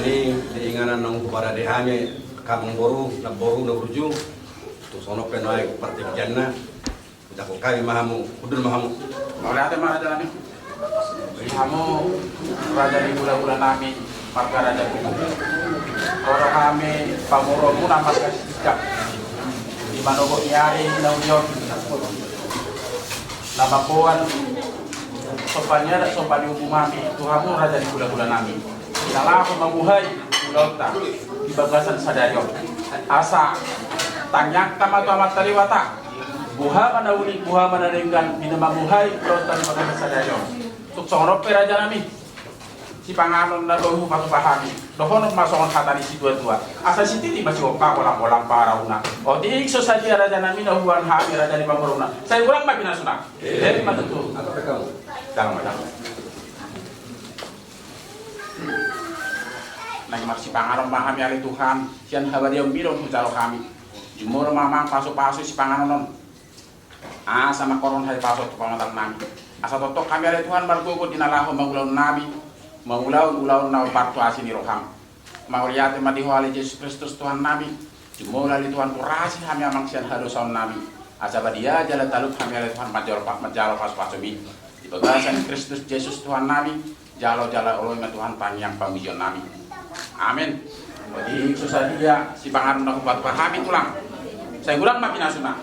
Ini diinganan nong kepada dehame kamang boru na berujung tu sono penai pertikian na jako kami mahamu udun mahamu oleh ate mana jalan ini kamu raja di bulan-bulan nami marga raja kubu orang kami pamoromu nama kasih sikap di manogo nyari naudion nama puan sopannya ada sopan hukum kami Tuhanmu raja di bulan-bulan nami Inalah mamuhay ulota di bagasan sadayo asa tanyak tamat taliwata buha manawuli buha manaringgan binamamuhay ulota di bagasan sadayo tuk songrop peraja nami si panganon na dohu patupahami dohonok masongon hatani si dua-dua asa si titi masih opa kolang-kolang parauna o di ikso saja raja nami nahuan hami raja di pamoruna saya ulang mapina sunak dari matutu dalam nang masih pangaron kami ali Tuhan sian habariam biro pucalo kami jumur mamang pasuk-pasuk si pangaron sama koron hari pasuk pamatan nami asa totok kami ali Tuhan barkuku dinalaho mangulaun nabi mangulaun na partu asini roham mauriate madiho ali Yesus Kristus Tuhan nabi jumur ali Tuhan kurasi kami amang sian hadosaun nabi asa badia jalan taluk kami ali Tuhan majalo pasuk-pasuk mi di bagasan Kristus Yesus Tuhan nabi jalo-jalo oleh Tuhan panjang pamision nabi. Amin. Jadi susah dia si pangaron na kubat pahami tulang. Saya ulang makin asuna.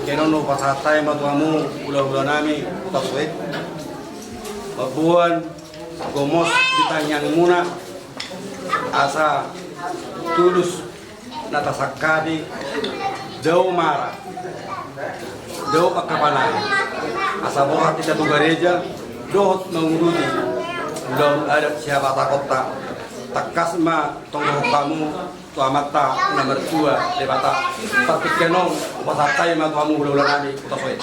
kenono pasatay matuamu ulah-ulah nami taswid mabuan gomos ditanyang muna asa tulus natasakadi jauh marah jauh akapalan asa bohat tidak tu gereja dohot menguruti daun ada siapa takota takas ma tonggo kamu tu amata nomor 2 debata tapi kenong pasatay ma kamu ulah-ulah nami taswid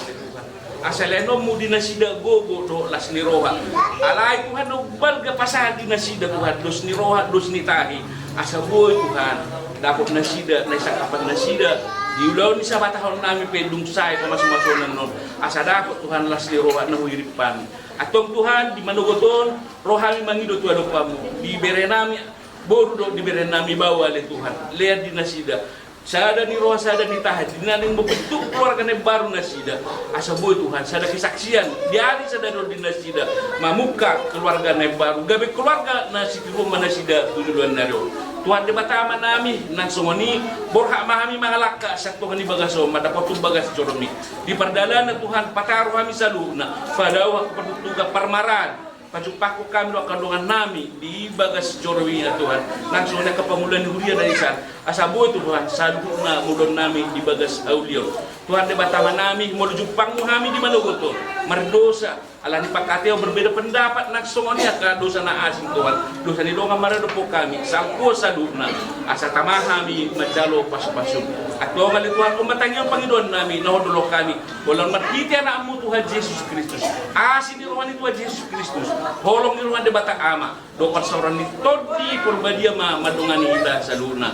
asaleno mo dinasida gogo do las ni roha alay Tuhan no balga pasal dinasida Tuhan dos ni roha dos ni tahi asaboy Tuhan dapat nasida na isa kapan nasida diulaw ni sa batahon namin pedung say pamasmasonan non asa dapat Tuhan las ni roha na huyripan atong Tuhan di manugoton rohami mangido tu adopamu di berenami boru di berenami bawa le Tuhan lihat dinasida sada ni roha sada ni tahan dinaning membentuk keluarga baru nasida asa boy Tuhan sada kesaksian diari sada do dinasida mamuka keluarga baru gabe keluarga nasi rumah nasida tujuan naro Tuhan de batama nami nang songoni borha mahami mangalaka sa Tuhan ni bagaso madapat bagas joromi di perdalana Tuhan pataruh kami saluna padawa kepertuga parmaran pajupaku kami do kandungan nami di bagas joromi ya Tuhan langsung na kepamulan huria dari san asaboy Tuhan saduna mudon nami di bagas aulio Tuhan de batama nami mo jupangmu kami di manogoto mardosa ala ni pakateo berbeda pendapat nak songonia ka dosa na asing Tuhan dosa ni donga marado po kami sangko saduna asa tamahami majalo pasu-pasu at donga li Tuhan kumatang yung Panginoon nami nahodolo kami walang markiti anakmu Tuhan Jesus Kristus asin ni Tuhan ni Tuhan Jesus Kristus holong ni Tuhan de bata ama dokar sauran ni todi kurbadia madungani kita saluna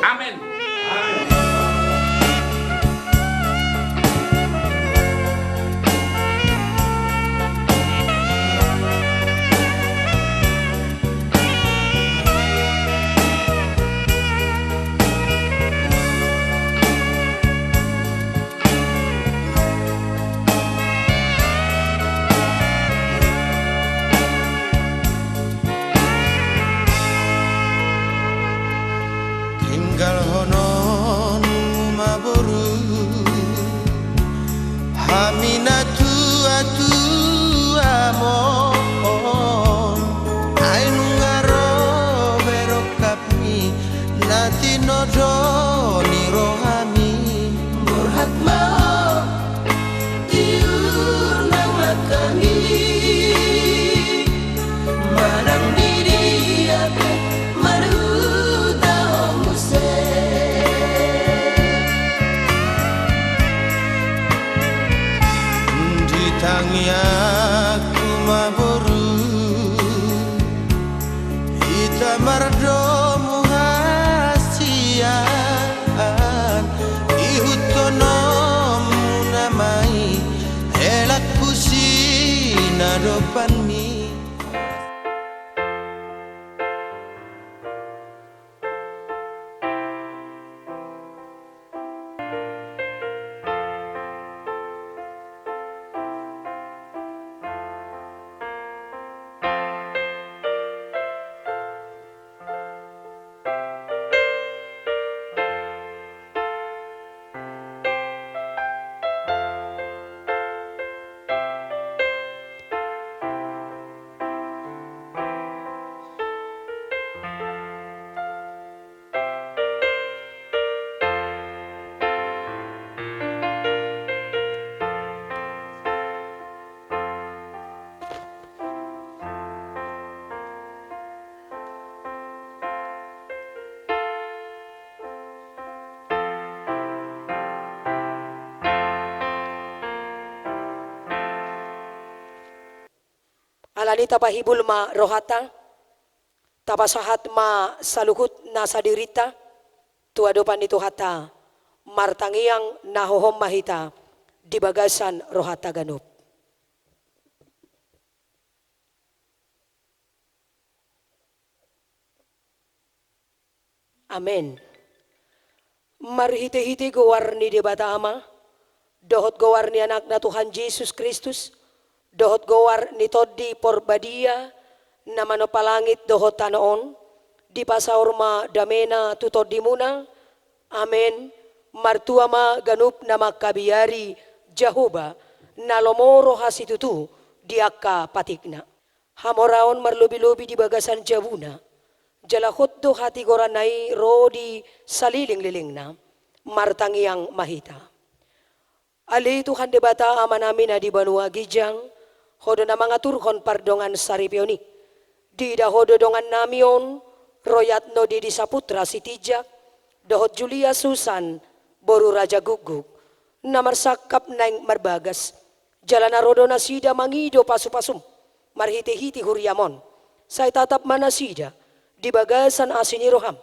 amen alani tapahibul ma rohata tapasahat ma saluhut na sadirita tuadopan itu hata martangiang nahohom mahita di bagasan rohata ganup. Amen. Marhite-hite gowarni di bata ama dohot gowarni anak na Tuhan Yesus Kristus dohot gowar ni todi porbadia na manopalangit dohot tanoon di pasaurma damena tutod di muna amen martua ma ganup na makabiyari Jehovah na lomoro hasitutu diaka patikna. Hamoraon marlubi-lubi di bagasan jabuna. Jalakot do hati goranay rodi saliling-liling na martangiang mahita. Ali Tuhan debata ama namin na di banua gijang hodo na mga turkon pardongan saripioni. Di dahodo dongan namion royat no di saputra si Tijak dohot Julia Susan boru Raja Guguk na marsakap naing marbagas. Jalan rodo na sida mangido pasu-pasum marhiti-hiti huriamon. Say tatap manasida di bagasan asin ni Roham.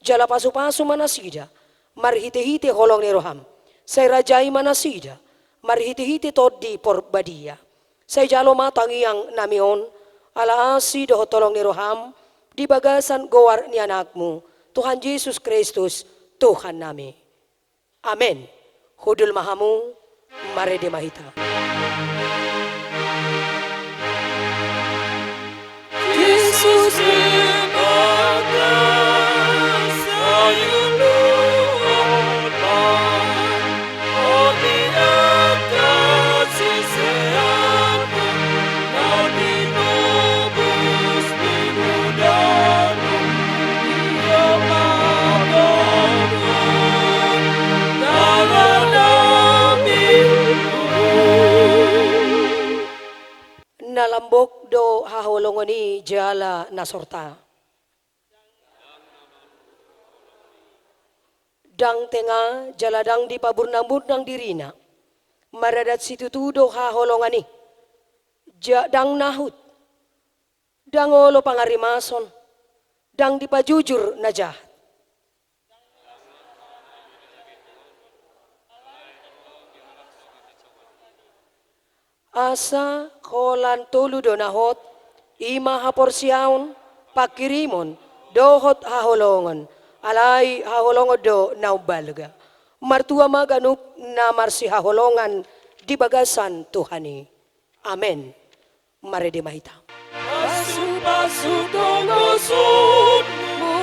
Jala pasu-pasu manasida marhiti-hiti holong ni Roham. Say rajai manasida marhiti-hiti todi porbadia. Say jalo matangiyang namion alaasi doho tolong ni Roham di bagasan gowar ni anakmu Tuhan Yesus Kristus Tuhan nami. Amen. Hudul mahamu marede mahita. Yesus ibadah sayulu otak, oh di atas sisiarmu, oh di nubus minggudamu, dia maafkan tangan Nalambok do hahulongoni jala nasorta. Dang tenga jaladang di paburnang-burnang dirina. Maradat situtudo hahulongani. Dang nahut. Dang olo pangarimason. Dang di pajujur na jahat. Asa kolan tulu donahot ima haporsiaon pakirimon dohot haholongon alai haholongon do naubalga martua maganup na marsi haholongan di bagasan Tuhani. Amen. Marede mahita. Pasu-pasu tonggosunmu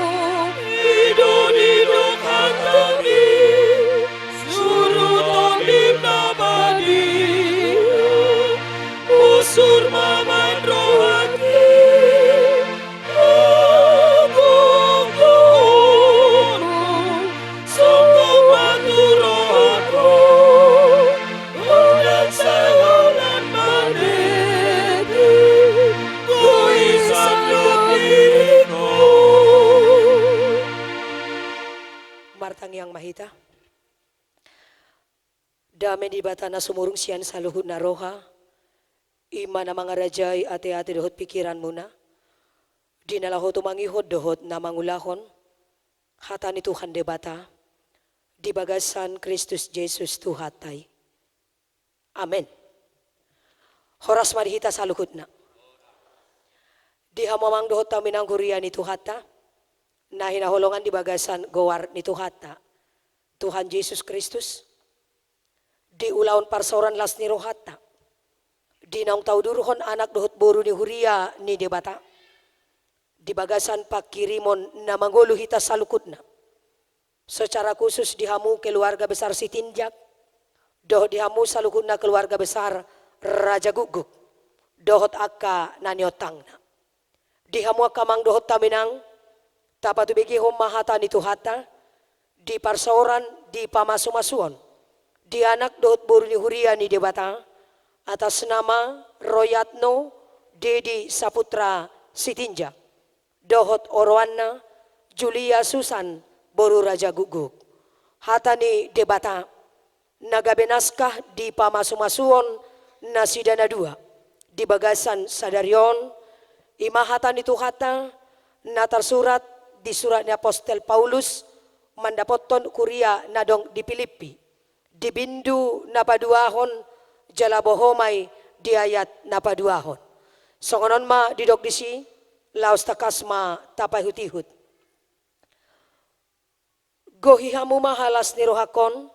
idon-idon hantangi surutong dimnabadi usur maman rohani agunggono sungguh batu rohako udan sayonan maneti kuisan diriku. Martang yang mahita. Dame di batana sumurung sian saluhut na roha. Ima na mga rajay ate-ate dohot pikiran muna. Di nalaho tumangihod dohot na mangulahon. Hata ni Tuhan debata. Di bagasan Kristus Jesus Tuhatay. Amen. Horas marihita sa lukod na. Di hamamang dohot tamin ang kuriya ni Tuhata. Na hinahulungan di bagasan gowar ni Tuhata. Tuhan Jesus Kristus. Di ulaon parsoran las ni Rohata. Di naong tauduruhon anak dohot boru ni Huria ni debata. Di bagasan pakirimon na manguluhita sa lukod na. Secara khusus dihamu keluarga besar si Tinjak. Dohot dihamu sa lukod na keluarga besar Raja Guguk. Dohot akka naniotang na. Dihamu akamang dohot taminang. Tapatubigi humahata ni Tuhata. Di parsoran di pamasumasuon. Di anak dohot boru ni Huria ni debata. Atas nama Royatno Dedi Saputra Sitinjak. Dohot Orwana Julia Susan boru Raja Guguk. Hata ni debata. Nagabenaskah di pamasumasuon na sidana dua. Di bagasan sadarion. Imahata ni Tuhata. Na tersurat di surat ni Apostel Paulus. Mandapoton kuria nadong di Filipi. Di bindu napaduahon. Jalabohomay di ayat napaduahon. Songonon ma didok disi laos takas ma tapay hutihut. Gohihamu mahalas ni rohakon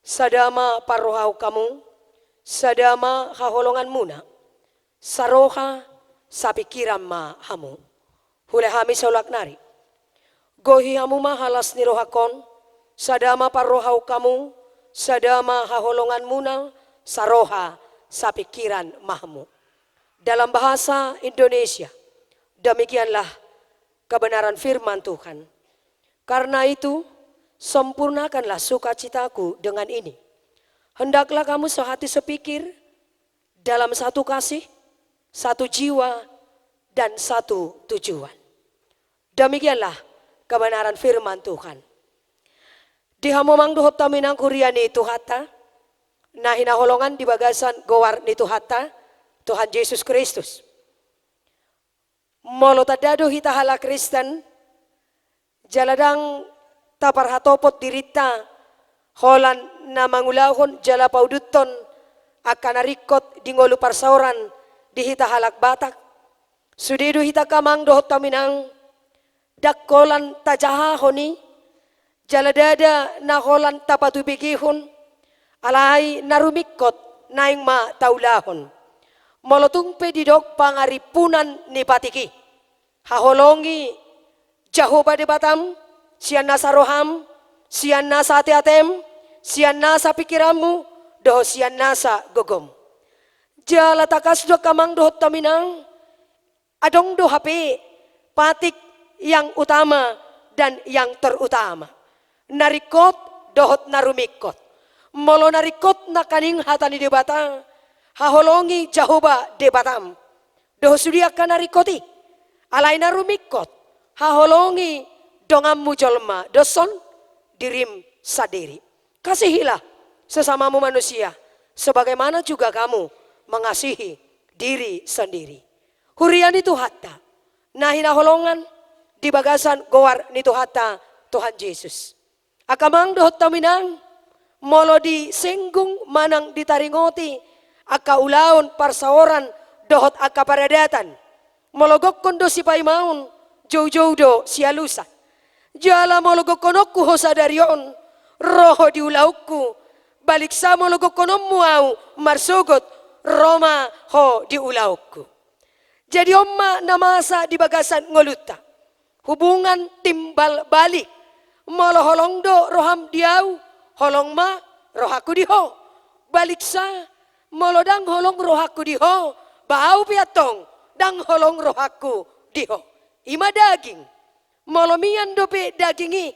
sadama parrohaw kamu sadama haholongan muna saroha sa pikiran ma hamu. Hulehami sa ulak nari. Gohihamu mahalas ni rohakon sadama parrohau kamu, sadama haholongan muna, saroha sa pikiran mahmu. Dalam bahasa Indonesia, demikianlah kebenaran firman Tuhan. Karena itu, sempurnakanlah sukacitaku dengan ini. Hendaklah kamu sehati sepikir dalam satu kasih, satu jiwa, dan satu tujuan. Demikianlah kebenaran firman Tuhan. Dihamomang dohop taminang kuriani Tuhata, nah hinaholongan di bagasan gowar ni Tuhata, Tuhan Yesus Kristus. Molo tadado hitahala Kristen, jaladang taparhatopot dirita, holan na mangulahon jala pauduton, akan narikot di ngolu parsauran di hitahalak Batak. Sudido hita kamang dohop taminang, dakkolan tajahahoni, jaladada na holan tapatubigihon, alay narumikot naing ma taulahon. Molotungpe didok pangaripunan ni patiki. Haholongi Jahoba de Batam, sian nasa roham, sian nasa ate-atem, sian nasa pikiranmu, doh sian nasa gogom. Jala takas do kamang doh taminang, adong do hape, patik yang utama dan yang terutama. Narikot dohot narumikot. Molo narikot na kaning hatani de bata, haholongi Jahoba de Batam. Doh sudia kanarikoti, alay narumikot, haholongi dongam mujolma, doson dirim sadiri. Kasihilah sesamamu manusia, sebagaimana juga kamu mengasihi diri sendiri. Hurian itu hatta, nahina holongan di bagasan gowar nitu hatta Tuhan Yesus. Akamang dohot taminang, molo di senggung manang ditaringoti, aka ulaon parsaoran dohot aka paradatan. Mologok kondo si paimaun, jauh-jauh do sialusa. Jala mologok konokku hosa darion, roho diulaukku, balik sa mologok konommu au marsogot, Roma ho diulaukku. Jadi omma namasa di bagasan ngoluta, hubungan timbal balik, molo holong do roham diau, holong ma rohaku diho, balik sa molo dang holong rohaku diho, bau piatong dang holong rohaku diho. Ima daging, molo mian dope dagingi,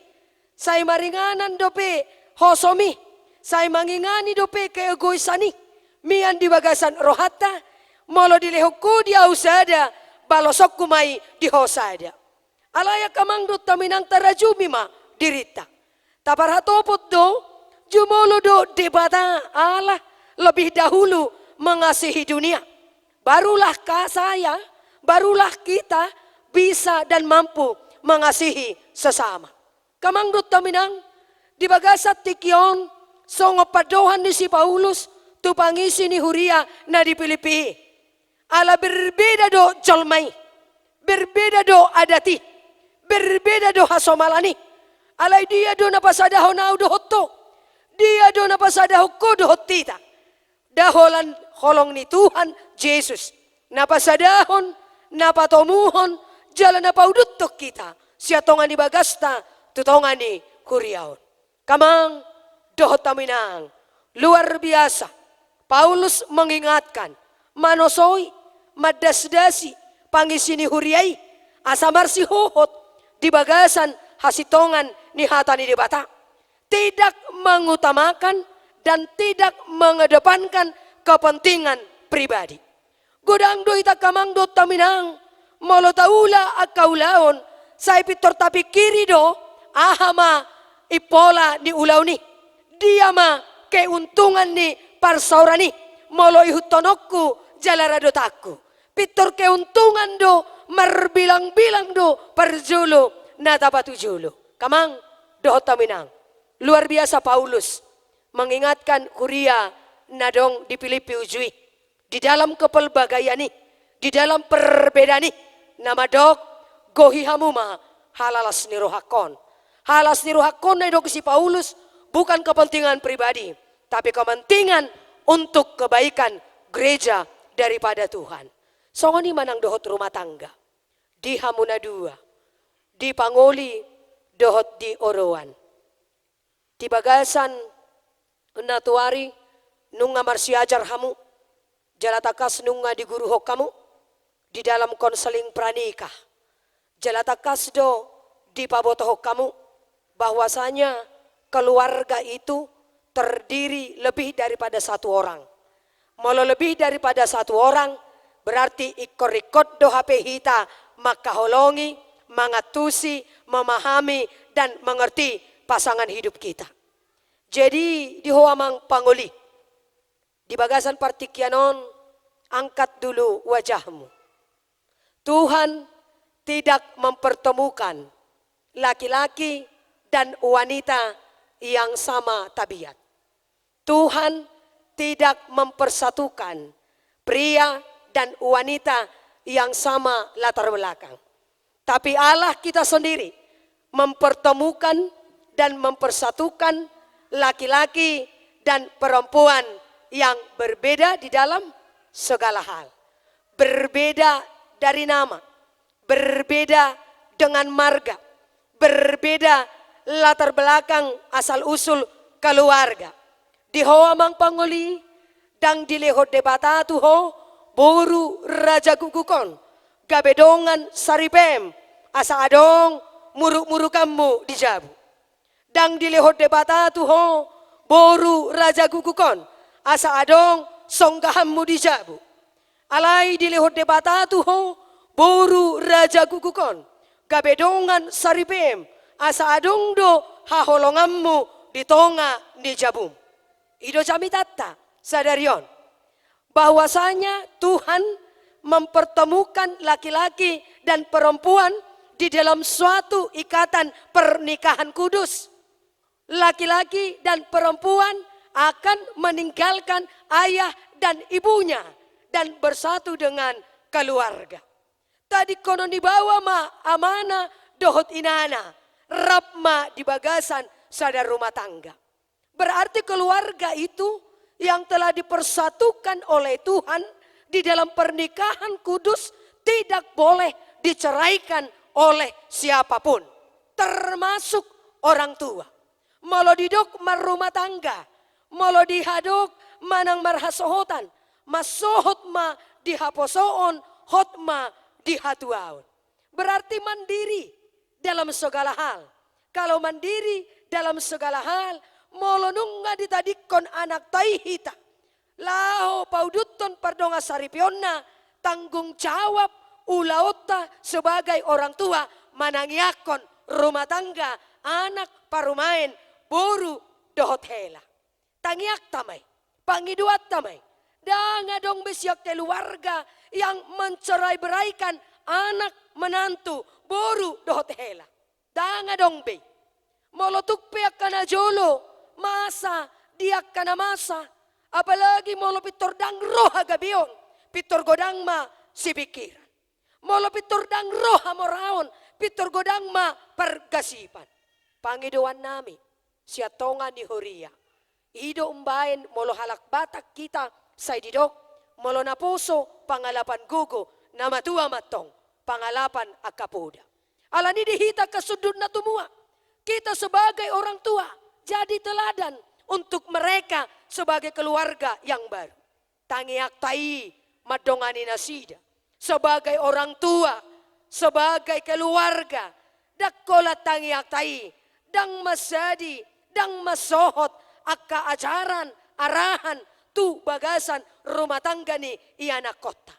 say maringanan dope hosomi, say mangingani dope keegoisani, mian di bagasan rohata, molo dilehokku dia usada, balosok kumai dihosada. Alaya kamang do taminang tarajumi ma dirita. Tapar hatopot do, jumolo do debata Allah lebih dahulu mengasihi dunia. Barulah saya, barulah kita bisa dan mampu mengasihi sesama. Kamang do taminang di bagasat tikion songo padohan ni si Paulus tu pangisi ni Huria na dipilipi. Ala berbeda do jolmai, berbeda do adati, berbeda do hasomalani. Alay dia do napasadaho na do hotto, dia do napasadaho ko do hottita. Daholan holong ni Tuhan Yesus, napasadahon, napatomuhon, jalan napauduttok kita, siya tongan ni bagasta, tutongan ni Huriaon. Kamang dohot taminang, luar biasa. Paulus mengingatkan, manosoy, madasdasi, pangisi ni Huriay, asamar si hohot, di bagasan hasitongan ni hata ni debata. Tidak mengutamakan dan tidak mengedepankan kepentingan pribadi. Godang do ita kamang do taminang, molo taula akaulaon, say pitor tapi kiri do, ahama ipola ni ulaw ni. Dia ma keuntungan ni parsaurani, molo ihutonokku jalaradotaku. Pitor keuntungan do, marbilang-bilang do, parjulo, natapatujulo. Kamang dohot taminang. Luar biasa Paulus mengingatkan Huria nadong di Filipi ujui. Di dalam kepelbagaian ini, di dalam perbedaan ini, nama dok gohihamuma halalas nirohakon. Halas nirohakon na dok si Paulus bukan kepentingan pribadi, tapi kepentingan untuk kebaikan gereja daripada Tuhan. Songoni manang dohot rumah tangga, di Hamuna 2, di Pangoli dohot di Orowan. Di bagasan natuari nunga marsiajar hamu, jalatakas nunga di guru hok kamu, di dalam konseling pranikah. Jalatakas do di paboto hok kamu, bahwasanya keluarga itu terdiri lebih daripada satu orang. Mau lebih daripada satu orang, berarti ikor-ikot do HP hita, maka holongi, mengatusi, memahami, dan mengerti pasangan hidup kita. Jadi di hoamang panguli, di bagasan partikianon, angkat dulu wajahmu. Tuhan tidak mempertemukan laki-laki dan wanita yang sama tabiat. Tuhan tidak mempersatukan pria dan wanita yang sama latar belakang. Tapi Allah kita sendiri mempertemukan dan mempersatukan laki-laki dan perempuan yang berbeda di dalam segala hal. Berbeda dari nama, berbeda dengan marga, berbeda latar belakang asal usul keluarga. Di hoa mang pangoli dang dilehot debata tu ho boru raja gugukon gabedongan saripem asa adong muruk-muruk kamu di jabu. Dang dilehot debata tu ho boru raja gugukon asa adong songgahammu di jabu. Alai dilehot debata tu ho boru raja gugukon gabedongan saripem asa adong do haholongammu di tonga di jabum. Ido kami tata sadarion bahwasanya Tuhan mempertemukan laki-laki dan perempuan di dalam suatu ikatan pernikahan kudus. Laki-laki dan perempuan akan meninggalkan ayah dan ibunya dan bersatu dengan keluarga. Tadi konon dibawa ma amana dohot inana, rapma di bagasan sadar rumah tangga. Berarti keluarga itu yang telah dipersatukan oleh Tuhan di dalam pernikahan kudus tidak boleh diceraikan oleh siapapun. Termasuk orang tua. Molo didok marumah tangga. Molo dihadok manang marhasohotan. Masohot ma dihaposoon, hotma dihatuaon. Berarti mandiri dalam segala hal. Kalau mandiri dalam segala hal, molonunga ditadikon anak taihita. Lao pauduton pardonga saripionna tanggung jawab ulaota sebagai orang tua manangiakon rumah tangga anak parumain boru dohot hela. Tangiak tamay, pangiduat tamay. Danga dong besiak keluarga yang mencerai beraikan anak menantu boru dohot hela. Danga dong be. Molotuk peak kana jolo. Masa dia kana masa apalagi molo pitor dang roha gabion pitor godang ma si pikiran molo pitor dang roha moraon pitor godang ma pergasipan pangidoan nami siatonga ni horia ido umbaen molo halak batak kita say didok molo naposo pangalapan gugo nama tua matong pangalapan akapoda alani dihita kasudut na tumua kita sebagai orang tua jadi teladan untuk mereka sebagai keluarga yang baru. Tangiak tai madongani nasida. Sebagai orang tua, sebagai keluarga. Dakkola tangiak tai. Dang masadi, dang masohot. Akka ajaran, arahan, tu bagasan rumah tangga ni iana kota.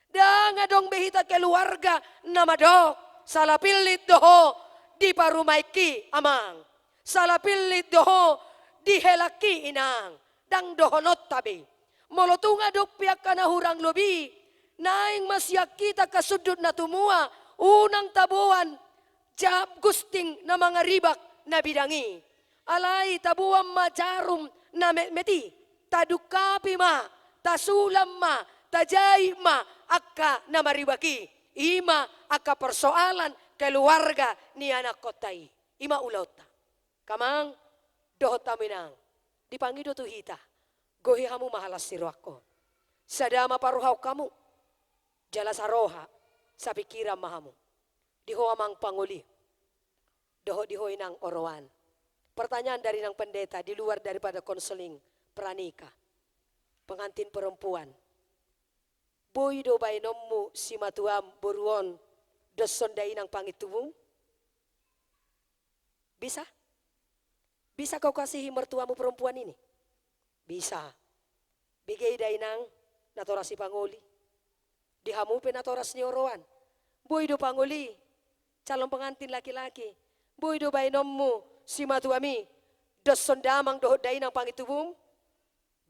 Dang adong behita keluarga nama dok. Salah pilit doho di parumaiki amang. Salah pilit doho dihelaki inang dang dohonot tabi molotunga dok piak kana hurang lobi naing masyak kita kasudut na tumua unang tabuan jab gusting na mga ribak na bidangi alai tabuan majarum na meti tadukapi ma tasulam ma tajai ma akka na maribaki ima akka persoalan keluarga ni anak kotai ima ulota kamang dohot taminang dipanggil tu hita gohi hamu mahalas sirwako sadama paruhaw kamu jalas aroha sa pikiran mahamu diho amang panguli doho diho inang orowan Pertanyaan dari nang pendeta di luar daripada konseling pranikah. Pengantin perempuan. Boy do bainommu si matuam boruon doson dai nang pangitumu? Bisa? Bisa kau kasihi mertuamu perempuan ini? Bisa. Bigay dai nang natorasi panguli. Dihamupe natoras ni oroan. Boy do panguli. Calon pengantin laki-laki. Boy do bainommu si matuami doson damang dohot dai nang pangitubum.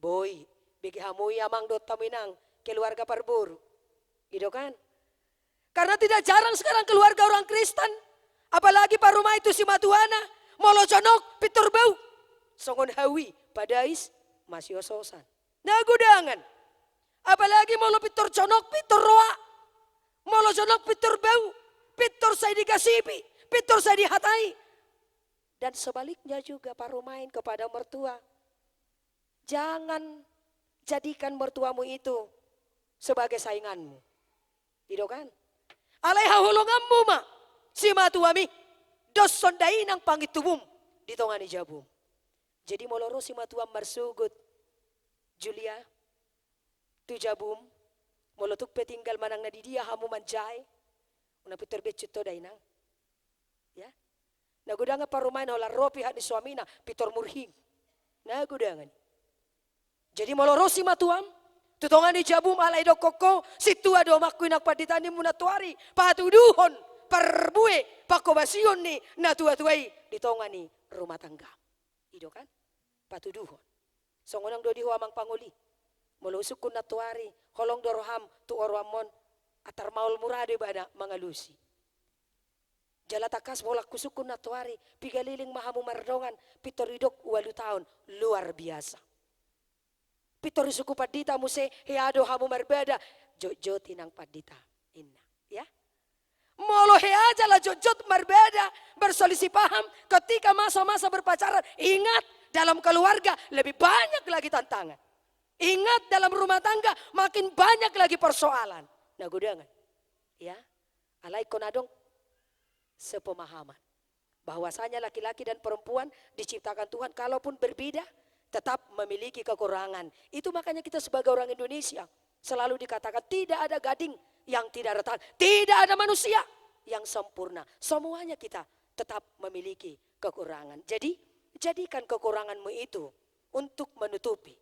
Boy, bigi hamui amang dot taminang keluarga parburu. Gitu kan? Karena tidak jarang sekarang keluarga orang Kristen, apalagi parumah itu si matuana, molo conok pitur bau. Songon hawi padais masih ososan. Nah gudangan. Apalagi molo pitur conok pitur roa. Molo conok pitur bau, pitur saya dikasihi, pitur saya dihatai. Dan sebaliknya juga parumain kepada mertua. Jangan jadikan mertuamu itu sebagai sainganmu. Gitu kan? Alaiha hulungammu ma. Si matuami. Dos sondai nang pangitubum. Ditongani jabum. Jadi moloro si matuam marsugut. Julia. Tu jabum. Molotuk petinggal manang na di dia hamu manjay. Una pitur becut to dainang. Ya. Nagudangan parumain olah ropi hak ni suamina pitor murhing. Nagudangan. Jadi moloro si matuam. Tutongan di jabum alay do koko. Situ ado makui nak paditani munatuari. Patuduhon. Perbue. Pakobasion ni. Natua-tuai. Ditongani rumah tangga. Ido kan? Patuduhon. Songonang do di huamang panguli. Molo sukun natuari. Holong doroham tu orwamon. Atar maul murade bana mangalusi. Jalatakas bolak kusukun natuari. Pigaliling mahamu mardongan. Pitoridok 8 tahun. Luar biasa. Pitori suku padita muse heado hamu marbeda. Jojoti nang padita. Inna. Ya. Molo heaja lah jojot marbeda. Berselisih paham. Ketika masa-masa berpacaran. Ingat dalam keluarga lebih banyak lagi tantangan. Ingat dalam rumah tangga makin banyak lagi persoalan. Nah gudangan. Ya. Alai konadong. Sepemahaman. Bahwasanya laki-laki dan perempuan diciptakan Tuhan. Kalaupun berbeda tetap memiliki kekurangan. Itu makanya kita sebagai orang Indonesia selalu dikatakan tidak ada gading yang tidak retak. Tidak ada manusia yang sempurna. Semuanya kita tetap memiliki kekurangan. Jadi jadikan kekuranganmu itu untuk menutupi.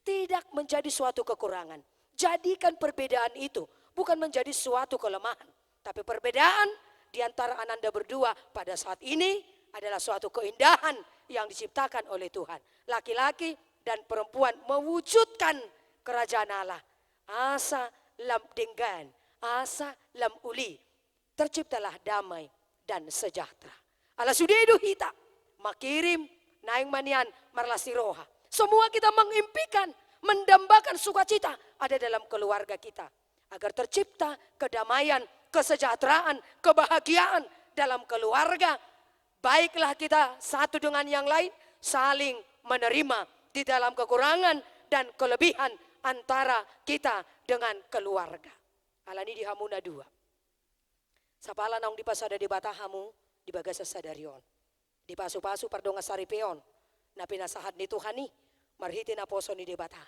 Tidak menjadi suatu kekurangan. Jadikan perbedaan itu bukan menjadi suatu kelemahan. Tapi perbedaan di antara Ananda berdua pada saat ini adalah suatu keindahan yang diciptakan oleh Tuhan. Laki-laki dan perempuan mewujudkan kerajaan Allah. Asa lam denggan, asa lam uli. Terciptalah damai dan sejahtera. Ala sudedu hita, makirim, naing manian, marlasi roha. Semua kita mengimpikan, mendambakan sukacita ada dalam keluarga kita. Agar tercipta kedamaian, kesejahteraan, kebahagiaan dalam keluarga. Baiklah kita satu dengan yang lain saling menerima di dalam kekurangan dan kelebihan antara kita dengan keluarga. Alani di hamuna 2. Sapala naung di pasada di batahamu di bagasa sadarion. Di pasu-pasu pardonga saripeon. Napi nasahat ni Tuhani marhiti na poso ni di bata.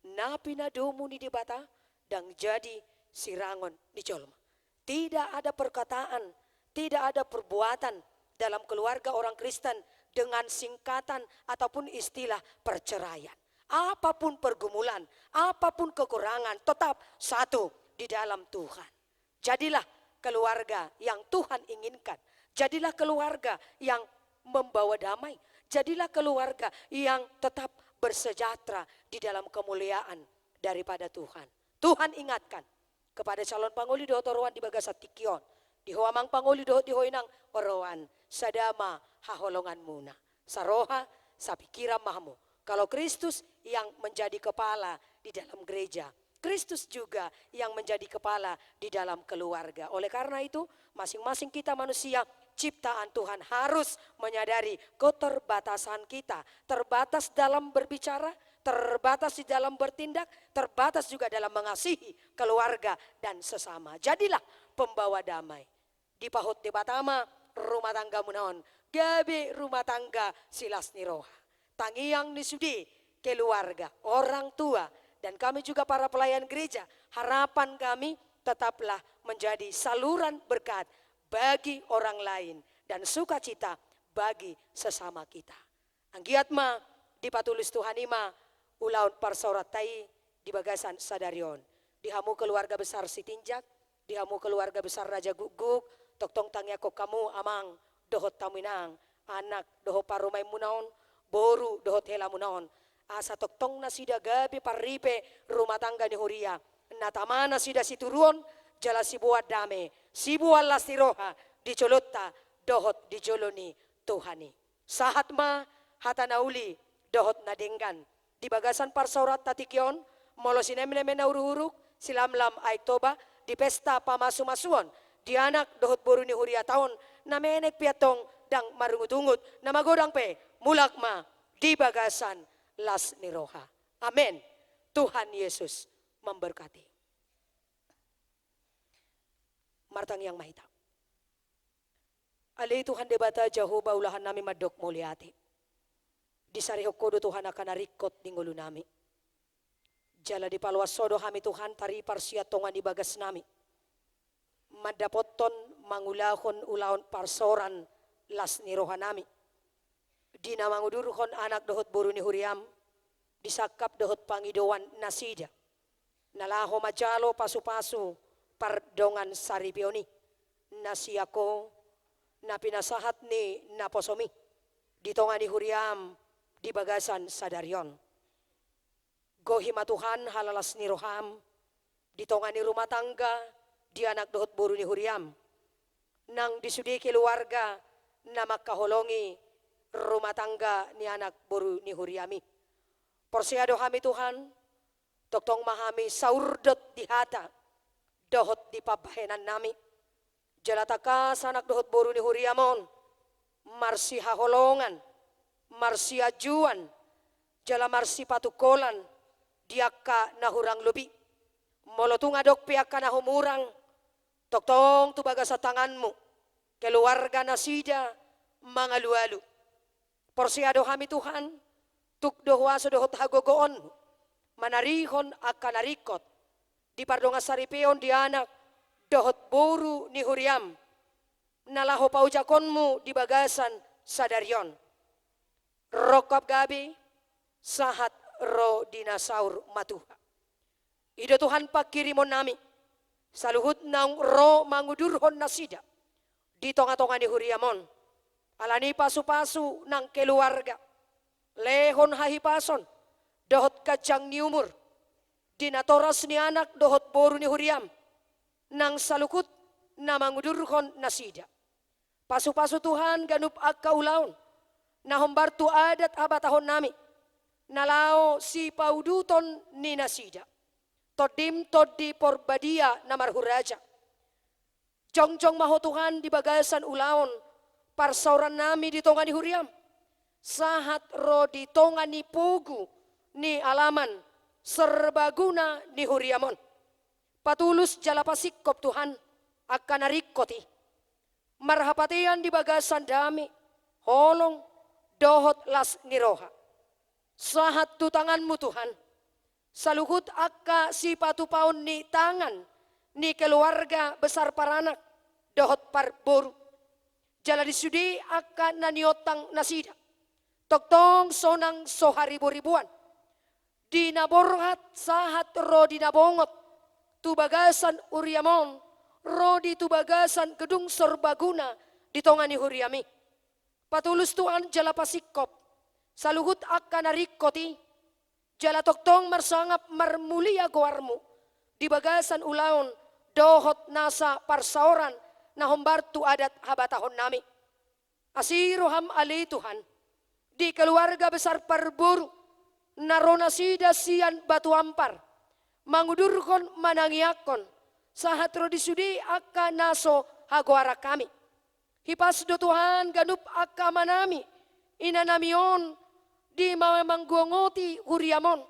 Napi na domu ni di bata dang jadi sirangon di colma. Tidak ada perkataan, tidak ada perbuatan dalam keluarga orang Kristen dengan singkatan ataupun istilah perceraian. Apapun pergumulan, apapun kekurangan, tetap satu di dalam Tuhan. Jadilah keluarga yang Tuhan inginkan. Jadilah keluarga yang membawa damai. Jadilah keluarga yang tetap bersejahtera di dalam kemuliaan daripada Tuhan. Tuhan ingatkan kepada calon panguli dohot oroan di bagasa tikion. Di hoamang panguli dohot di hoinang oroan. Sadama haholongan muna. Saroha sapikiran mahmu. Kalau Kristus yang menjadi kepala di dalam gereja. Kristus juga yang menjadi kepala di dalam keluarga. Oleh karena itu masing-masing kita manusia ciptaan Tuhan harus menyadari keterbatasan kita. Terbatas dalam berbicara, terbatas di dalam bertindak, terbatas juga dalam mengasihi keluarga dan sesama. Jadilah pembawa damai. Di pahut di batama rumah tangga munaon gabi rumah tangga silas ni roha. Tangiang ni sudi keluarga, orang tua, dan kami juga para pelayan gereja. Harapan kami tetaplah menjadi saluran berkat bagi orang lain dan sukacita bagi sesama kita. Anggiat ma dipatulis Tuhan ima ulaun parsorat tai di bagasan sadarion. Dihamu keluarga besar Sitinjak, dihamu keluarga besar Raja Guguk, toktong tangya kok kamu amang dohot taminang, anak doho parumay munaon, boru dohot hela munaon. Asa toktong na sida gabi paripe rumah tangga ni Huria. Natamana sida situruon jala sibuat dame, sibuat lastiroha dicolota dohot dijoloni Tuhani. Sahat ma hatanauli dohot nadenggan. Di bagasan parsaurat tatikyon, molo sinemene na ururuk, silamlam ay toba, di pesta pamasu-masuon, di anak dohot boru ni Huria taon, na menek piatong dang marungut-ungut, na magodang pe, mulak ma, di bagasan las ni roha. Amen. Tuhan Yesus memberkati. Martang yang mahita. Ali Tuhan debata Jehovah ulahan nami madok muliati. Di sarihok kodo Tuhan akan narikot ninggulu nami. Jala di paluas sodo kami Tuhan tari parsiat tongan di bagas nami. Madapoton mangulahon ulaon parsoran las ni roha nami. Di namangudurhon anak dohot boru ni Huriam. Disakap dohot pangidoan nasida. Nalaho majalo pasu-pasu pardongan saripioni. Nasiako na pinasahat ni naposomi. Ditongan ni Huriam di bagasan sadarion. Gohima Tuhan halalas ni roham. Ditongan ni rumah tangga di anak dohot boru ni Huriam. Nang disudi keluarga na makaholongi rumah tangga ni anak boru ni Huriami. Porsiado kami Tuhan, toktong mahami saurdot di hata, dohot di pabahenan nami. Jalataka sanak dohot boru ni Huriamon, marsi haholongan, marsi ajuan, jala marsi patukolan, diaka nahurang lubi. Molotung adok piaka nahumurang, toktong tubaga sa tanganmu, keluarga nasida, mga lualu. Porsiado kami Tuhan, tukdohwa dohot hagogoon, manarihon akan narikot, di pardonga saripeon di anak, dohot boru ni Huriam, nalaho paujakonmu di bagasan sadarion. Rokap gabi, sahat ro dinasaur matuha. Ido Tuhan pakirimon nami, saluhut nang ro mangudurhon nasida, di tonga-tonga ni Huriamon, alani pasu-pasu nang keluarga, lehon hahipason, dohot kacang ni umur, dinatoras ni anak dohot boru ni Huriam, nang salukut na mangudurhon nasida. Pasu-pasu Tuhan ganup akaulaon, na hombartu adat abatahon nami, nalao si pauduton ni nasida, todim todi porbadia na marhuraja. Jong-jong maho Tuhan di bagasan ulaon, parsauran nami di tonga ni Huriam, sahat ro di tonga ni pugu ni alaman, serbaguna ni Huriamon. Patulus jala pasikop Tuhan akan narikoti. Marhapatian di bagasan dami, holong dohot las niroha. Sahat tu tanganmu Tuhan, saluhut akka si patupaon ni tangan, ni keluarga besar paranak, dohot parboru. Jala disudi akka naniotang nasida. Toktong sonang soharibu-ribuan. Dinaborhat sahat ro dinabongot. Tubagasan Uriamon. Ro di tubagasan gedung sorbaguna. Ditongani Huriami. Patulus Tuhan jala pasikop. Saluhut akka narikoti. Jala toktong marsangap marmulia goarmu. Di bagasan ulaon. Dohot nasa parsaoran. Na hombartu adat habatahon nami. Asiroham ali Tuhan. Di keluarga besar parburu. Narona sida sian batu ampar. Mangudurkon manangiakon. Sahatro disudi akka naso hagoara kami. Hipas do Tuhan ganup akka manami. Inanamion di mamangguangoti Huriamon.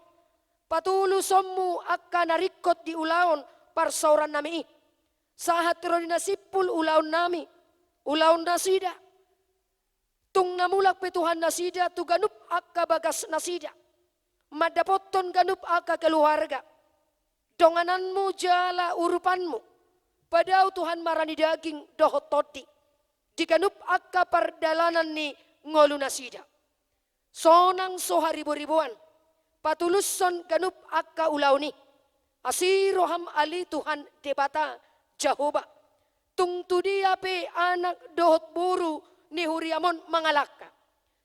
Patulusomu akka narikot di ulaon parsauran nami. Sahatro dinasipul ulaon nami. Ulaon nasida. tung namulak pe Tuhan nasida tu ganup akka bagas nasida. Madapoton ganup akka keluarga. Dongananmu jala urupanmu. Padau Tuhan marani daging dohot todi. Diganup akka pardalanan ni ngolu nasida. Sonang soha ribu-ribuan. Patuluson ganup akka ulauni. Asiroham ali Tuhan debata Jehovah. Tung tudia pe anak dohot buru ni huriamon mangalaka.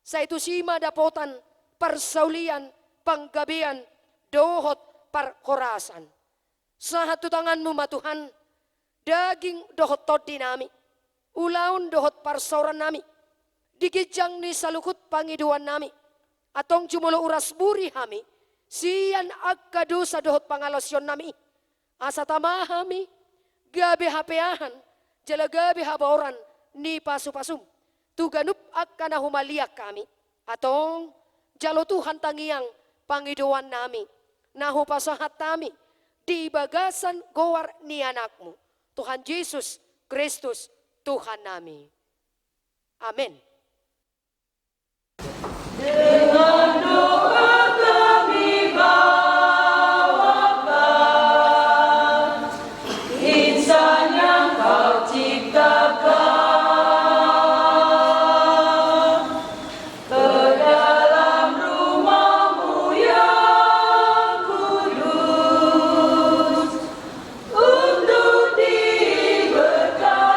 Sa itu sima dapotan persaulian panggabian dohot parkorasan. Sa hatu tanganmu matuhan daging dohot todi nami. Ulaun dohot parsauran nami. Digijang ni salukut pangiduan nami. Atong jumulo uras buri hami. Siyan akka dosa dohot pangalosyon nami. Asa tamahami. Gabi hapeahan. Jala gabi habaoran ni pasu-pasum. Tuganup akka na humaliak kami. Atong jalo Tuhan tangiang pangiduan nami. Nahu pasahat nami. Di bagasan gowar ni anakmu. Tuhan Yesus Kristus Tuhan nami. Amin. Dengan doa kami bawakan insan yang kau ciptakan ke dalam rumahmu yang kudus untuk diberkati.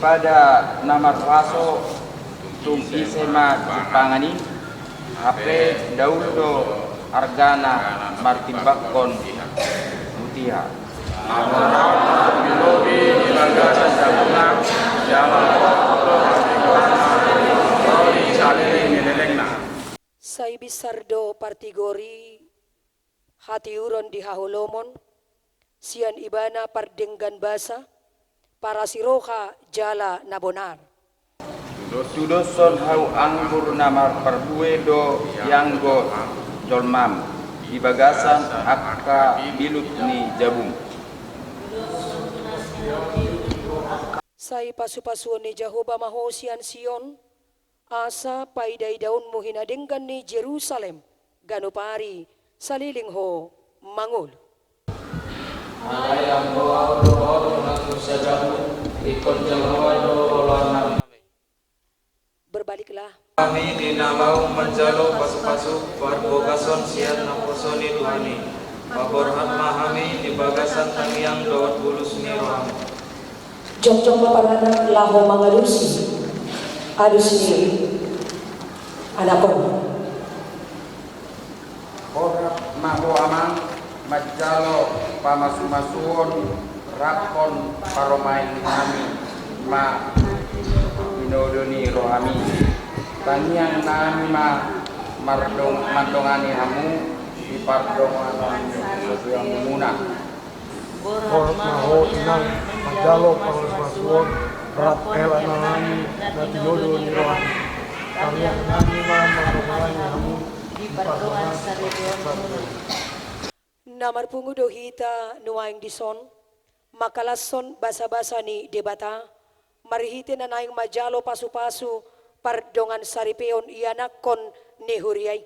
pada nama raso tung isema Jepangani HP Daudo Argana Martimbakon Mutiha Bilobi di bagasan jabungan jalan Rodi salili nilelengna Sai bisardo partigori hati uron di hahulomon sian ibana pardenggan basa para siroha jala nabonar. Sudoson hau anggur nama perbuedo yanggo jolmam di bagasan akka bilut ni jabung. Sai pasu-pasuan ni Jehovah mahosian Sion asa paiday daun mo hinadenggan ni Jerusalem ganupari saliling ho mangul. Berbaliklah Kami ninalau menjalo pasu-pasu barbogason sian naposoni Tuhani. Paborhat mahami di bagasan tangiang dawat bulus ni roham. jong-jong papanganak laho mangalusi adus ni anakon. Korap maho amang majalo pamasumasuon rakon paromain kami ma inodoni rohami taniang nami ma mardongani hamu di pardongan yang muna. Korap maho inang majalo pamasumasuon rat ela nangani nati yodo ni rohani kalian nani ma mardongani hamu di pardongan Namar pungudo hita nuaing dison makalason basa-basa ni debata marihite na naing majalo pasu-pasu pardongan saripeon ianakon ni huriay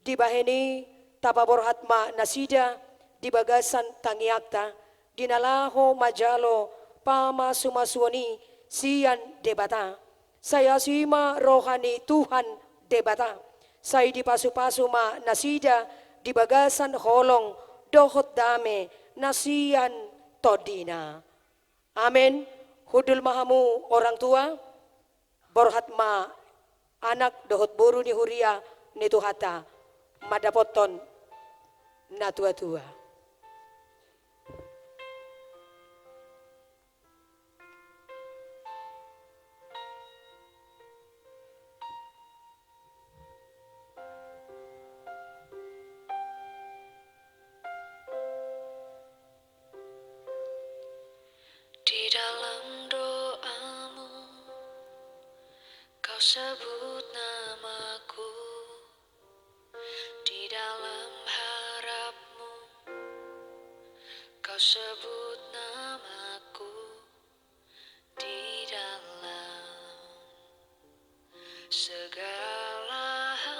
dibaheni tapaborhat ma nasida di bagasan tangiakta dinalaho majalo pama sumasuani sian debata saya sima rohani Tuhan debata saya di pasu-pasu ma nasida di bagasan holong dohot dame nasian todina. Amin. Hudul mahamu orang tua, borhat ma anak dohot buru ni huria ni tuhata, madapoton na tua-tua. Di dalam doamu kau sebut namaku, di dalam harapmu kau sebut namaku, di dalam segala hal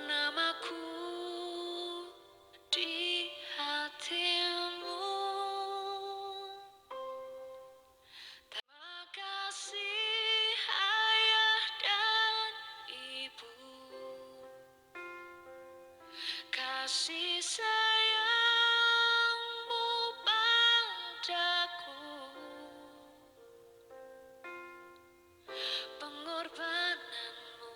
namaku di hatimu. Terima kasih ayah dan ibu, kasih sayangmu padaku, pengorbananmu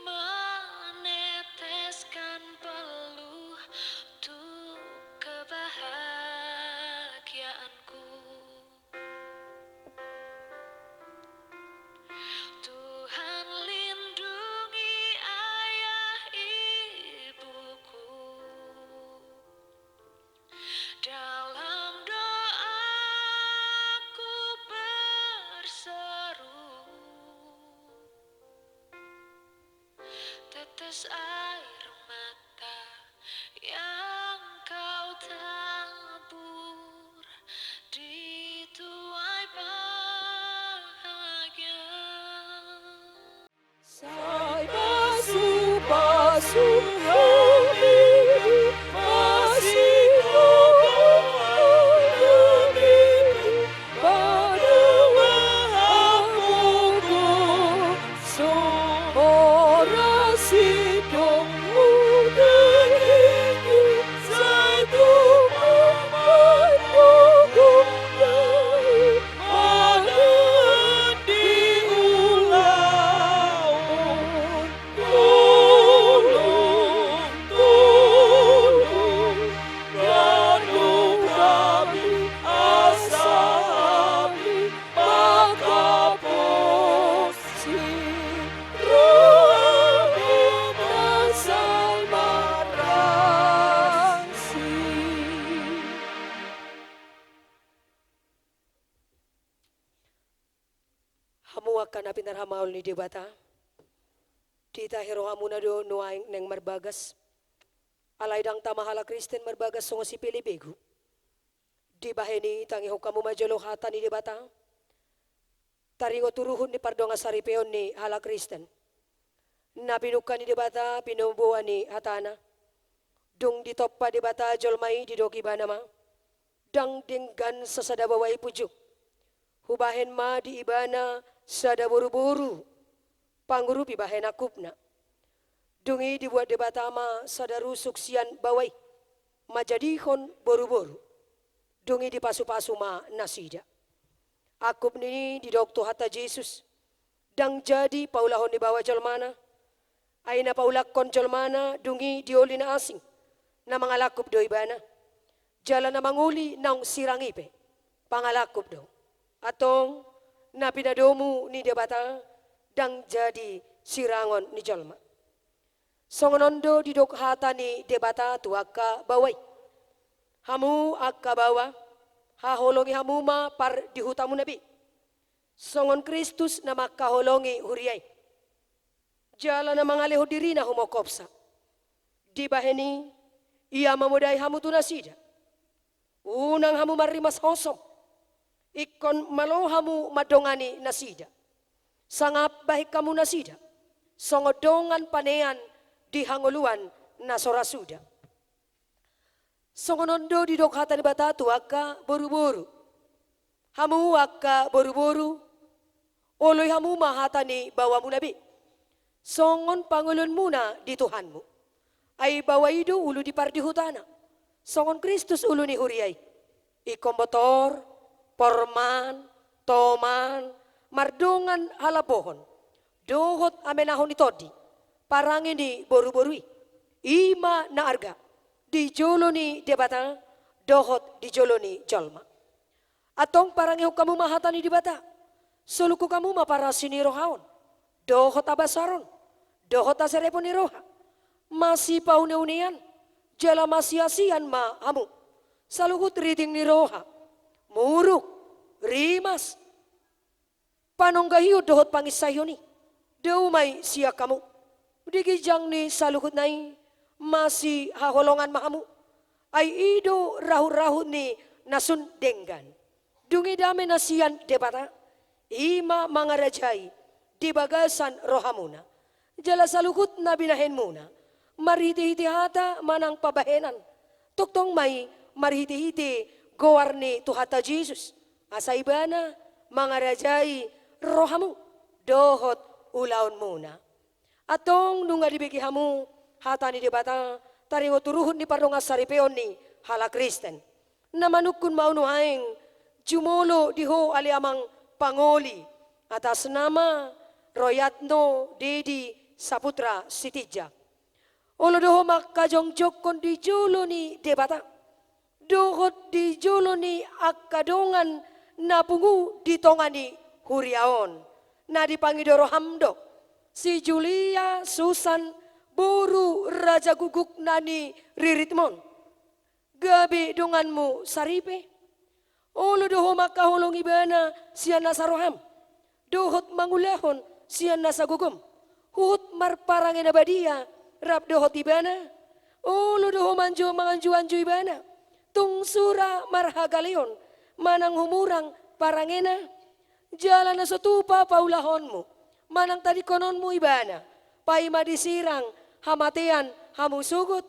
meneteskan peluh untuk kebahagiaanku. Tuhan lindungi ayah ibuku, dalam doaku berseru, tetes air mata yang kau tabur di tuai bahagia. Sai pasu-pasu kami masih kami pada wahamu seorang sido Hamu akan napinar hamaul ni debata. Dita hero hamu na do nuaing neng marbagas. Alay dang tamahala Kristen marbagas songo si Pilibegu. Di baheni tangi kamu majolo hata ni debata. Taringo turuhun ni pardonga saripeon ni hala Kristen. Na pinuka ni debata pinubuan ni hatana. Dung ditoppa debata jolmai di doki banama. Dang dinggan sa sadabaway pujuk. Hubahen ma di ibana sada buru-buru. Pangguru pibahen akupna. Dungi dibuat debata ma sada rusuk sian bawai. Majadihon boru-boru. Dungi di pasu-pasu ma nasida. Akup nini di dokto hata Jesus. Dang jadi paulahon di bawah jolmana. Aina paulakon jolmana dungi dioli na asing. Na mangalakup do ibana. Jala na manguli naong sirangipe. Pangalakup do. Atong napinadomu ni debata. Dang jadi sirangon ni jolma. Songonondo di dok hata ni debata tuaka bawai. Hamu akka bawa, haholongi hamu ma par dihutamu nabi. Songon Kristus na makaholongi huriyay. Jala na mga leho diri na humokopsa. Di baheni, iya mamudai hamu tunasida. Unang hamu marimas hosom. Ikon malo hamu madongani nasida. Sangap bahik kamu nasida. Songodongan panean di hanguluan na sorasuda. Songonondo di dok hata ni bata tuaka boru-boru. Hamu akka boru-boru. Oloy hamu mahata ni bawamu nabi. Songon pangulun muna di Tuhanmu. Ay bawaido ulu di pardihutana. Songon Kristus ulu ni huriyay. Ikombotor, porman, toman, mardungan halabohon. Dohot amenahon ni todi. Parangin di boru-borui. Ima na arga. Di jolo ni debata, dohot di jolo ni jolma. Atong parangin kamu mahata ni debata. Suluku kamu mapara sinirohaon. Dohot abasaron. Dohot aserepon ni roha. Masih paune-unean. Jala masih asian ma hamu. Saluhut riting ni roha. Muruk. Rimas. Panonggahiyo dohot pangisayo ni. Daumay siya kamu. Digijang ni saluhut nai. Masih haholongan mahamu. Ay ido rahu-rahu ni nasun denggan. Dungi dame nasian debata. Ima mga rajay. Di bagasan rohamuna. Jala saluhut na binahen muna. Marhiti-hiti hata manang pabahenan. Tuktong may marhiti-hiti gowarni tuhata Jesus. Asa ibana mga rajay rohamu. Dohot ulaon muna. Atong nunga dibigi hamu. Hata ni debata, taringo turuhun ni pardonga saripeon ni hala Kristen. Namanukun maunuhaing, jumolo diho aliamang pangoli. Atas nama Royatno Dedi Saputra Sitija. Olo doho makajong-jok kon di jolo ni debata. Dohot di jolo ni akadongan napungu di tongani huriaon. Na dipangidoro hamdo. Si Julia Susan Boru raja guguk nani riritmon. Gabi dunganmu saripe. Olo doho makahulong ibana siya nasa roham. Dohot mangulahon siya nasa gugum. Huhut marparangin abadia. Rap dohot ibana. Olo doho manju ibana. Tungsura marhagalion. Manang humurang parangena. Jalan na sotupa paulahonmu. Manang tadi kononmu ibana. Paima disirang. Hamatian hamusugot,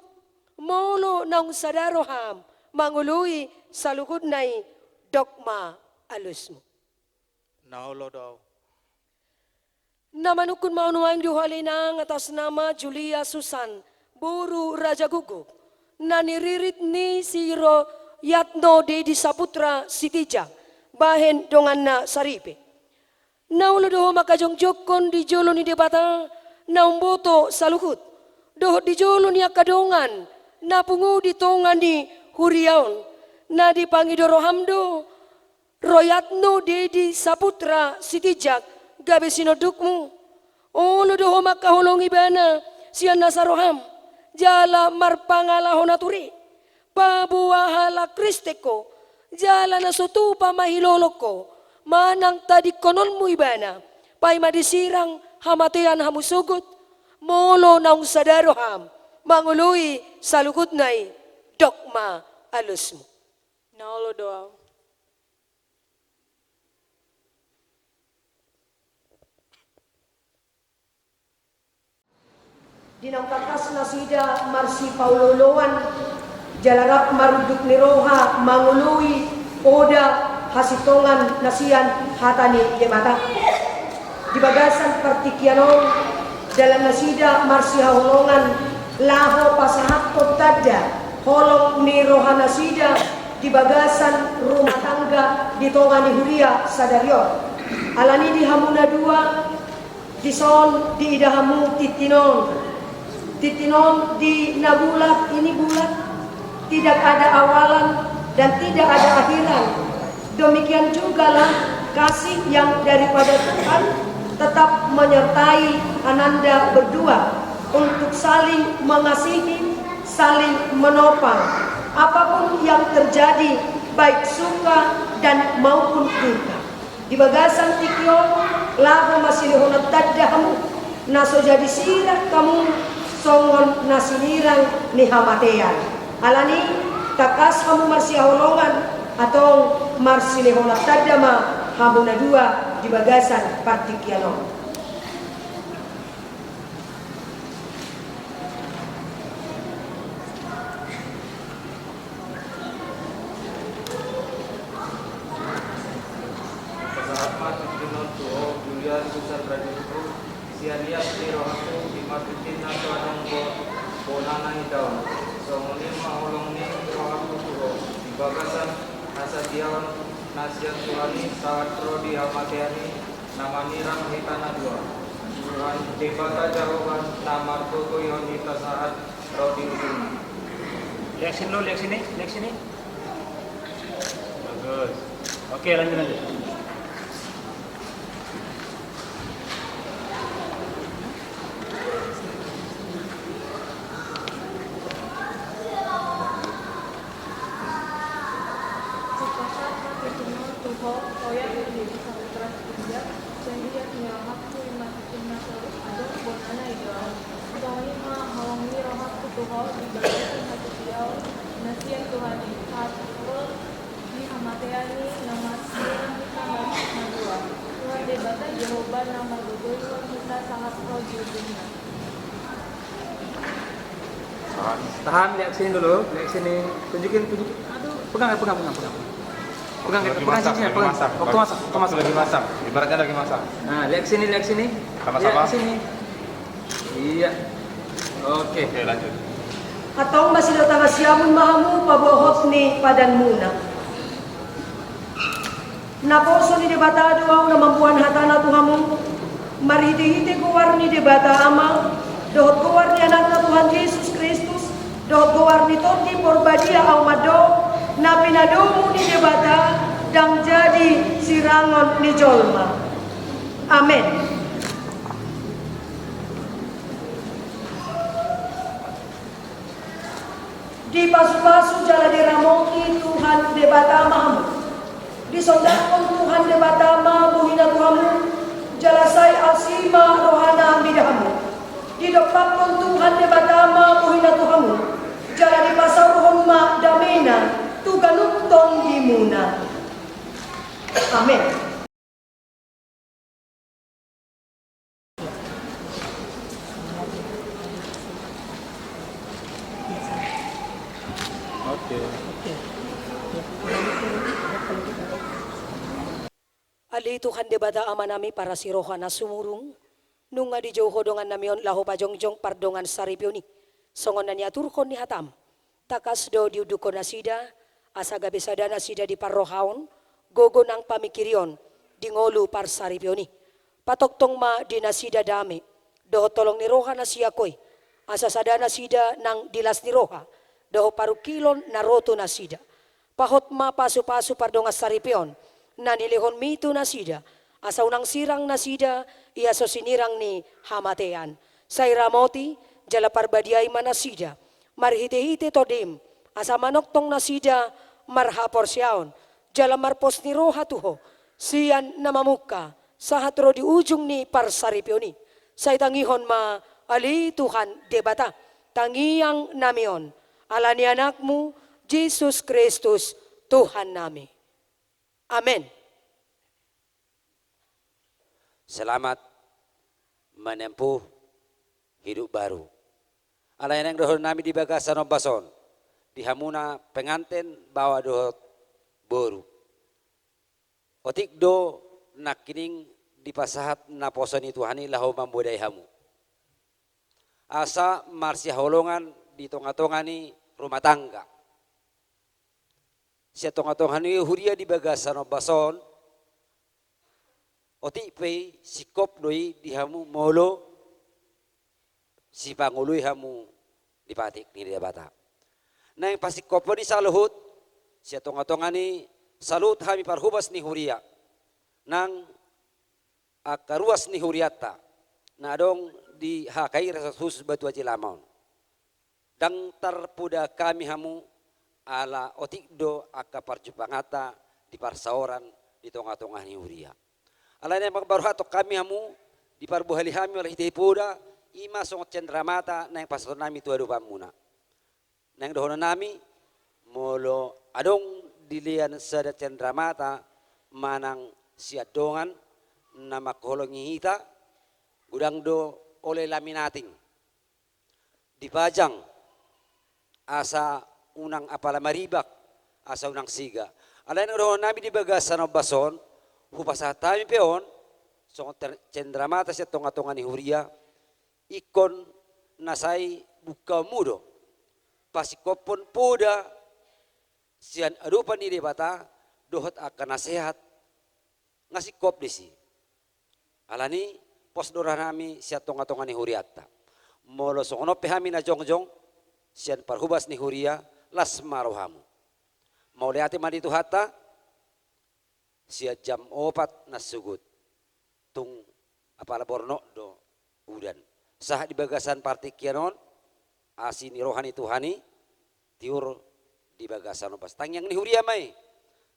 molo nang sadaroham, mangului salukod na'y dokma alusmo. Naulo daw. Namanukun maunuang duhalinang atas nama Julia Susan, Buru Raja Guguk, naniririt ni Siro Yatno Dedi Saputra Sitija, bahen dongan na saripe. Naulo do makajongjokon di jolo ni debata, naumboto salukut. Dohot di jolo ni akadongan, napungu di tongan ni huriaon, na dipangidoro hamdo, Royatno Dedi Saputra Sitijak, gabe sinodukmu. Olo doho makahulong ibana, siya nasaroham, jala marpangalahon naturi, pabuahala Kristeko, jala nasutupa mahiloloko, manang tadi kononmu ibana, Pay madisirang hamatian hamusugot. Molo naung sadaro ham. Mangului sa lukod na'y dokma alus mo. Naolo doa. Dinangkakas na sida Marsi Pauloloan, jalarap maruduk ni Roha, mangului, oda, hasitongan nasian hatani demata. Di bagasan partikianon, dalam nasida Marsi Haulongan, laho pasahat tada, holong ni Roha nasida, di bagasan rumah tangga, di tongani huria sadarion. Alani di hamuna dua, di son, di idahamu titinon. Titinon di nabulat ini bulat, tidak ada awalan dan tidak ada akhiran. Demikian jugalah kasih yang daripada Tuhan tetap menyertai ananda berdua untuk saling mengasihi, saling menopang. Apapun yang terjadi, baik suka dan maupun duka. Di bagasan tikion, laho masih lihonat tadahamu, naso jadi sirat kamu, songon nasinirang ni hamatean. Alani takas hamu marsi holongan atau marsi lehola tadama hamuna dua di bagasan partikiano. Pasahat mati dinon tuo Julia susah prajuritku sianias ni rohaku dimatutin na tuanong bonana hidaw. So muli maholong ni rohaku tuo di bagasan nasa diawan nasiat Tuhani saat rodi hamateani namanirang hitana dua. Tuhan debata jawaban namar koko yon hita saat rodi ujung. Lihat sini, lihat sini, lihat sini. Bagus. Oke, lanjut. Tahan, lihat sini dulu, lihat sini, tunjukin. Aduh, pegang sini, pegang. Waktu masak. Lagi masak, ibaratnya lagi masak. Nah, lihat sini. Sama-sama. Lihat sini. Iya. Oke, lanjut. Atau masih datang siamun mahamu pabohot ni padan muna. Naposo ni debata doang na mampuan hatana tuhamu. Marhiti-hiti kuwar ni debata ama. Dohot kuwar ni anak na Tuhan Yesus Kristus. Dohot kuwar ni Toti porbadia awmado. Na pinadomu ni debata. Dang jadi sirangon ni jolma. Amin. Di pasu-pasu jala diramoki Tuhan debata mahamu. Di sondakon Tuhan debata mahamu hina Tuhamu. Jalasai asima rohana bidahamu. Di dokpakon Tuhan debata mahamu hina Tuhamu. Jala di pasar rohonma damena. Tuganuktong dimuna. Amin. Ali Tuhan debata ama nami para si roha na sumurung. Nung nga di jauh hodongan namion laho pajongjong pardongan saripyo ni. Songon na niya turkon ni hatam. Takas do diuduko na sida. Asa gabisada na sida di parrohaon. Gogo ng pamikirion. Dingolu par saripyo ni. Patoktong ma di na sida dami. Doho tolong ni roha na siya koy. Asa sada na sida ng dilas ni roha. Doho parukilon na roto na sida. Pahot ma pasu-pasu pardongan saripyon. Nanilihon mito na sida, asa unang sirang na sida, iaso sinirang ni hamatean. Say ramoti, jala parbadiay man na sida, marhite-hite todim, asa manoktong na sida, marhapor siyaon, jala marpos ni roha tuho, siyan na mamuka, sahatro di ujung ni parsaripioni. Say tangihon ma ali Tuhan debata. Tangiang namion. Ala ni anakmu, Jesus Kristus, Tuhan nami. Amen. Selamat menempuh hidup baru. Ala yang dohon nami di bagasan obason. Di hamuna pengantin bawa dohot boru. Otik do nakining di pasahat na poson itu hani lahu mambudai hamu. Asa marsia holongan di tonga-tongani rumah tangga. Sia tonga-tongani huria di bagasan obason. Otik pe sikop doi di hamu molo si pangului hamu di patik ni dia bata. Nah yang pasti kopo ni saluhut sia tonga-tongani salut hami parhubas ni huria. Nang akaruas ni huriata na dong di hakai rasa khusus batu aji lamon dang terpuda kami hamu ala otikdo aka parjupangata di parsaoran di tongah-tongah ni huria ala ni baru hatok kami hamu di parbuhali hami oleh hitipuda ima songot cendramata na yang pasal nami tu adu pamuna na yang dohono nami molo adong dilian sada cendramata manang siadongan nama kolongi hita gudang do oleh laminating dipajang asa unang apala maribak asa unang siga alain roh nabi di bagasan obason hupasatami peon songot cendramata sa tonga-tonga ni huria ikon nasai buka mudo pasikopon poda sian arupa ni debata dohot akan nasihat ngasih kop desi alani pos dorah nami siat tonga-tonga ni huriata molo songono pehami na jongjong sian parhubas ni huria las marohamu mau lihat madi tu hatta siat jam 4 na sugut tung apala borno do udan sah di bagasan partikianon asini rohani tuhani tiur di bagasan opas tangyang ni huria mai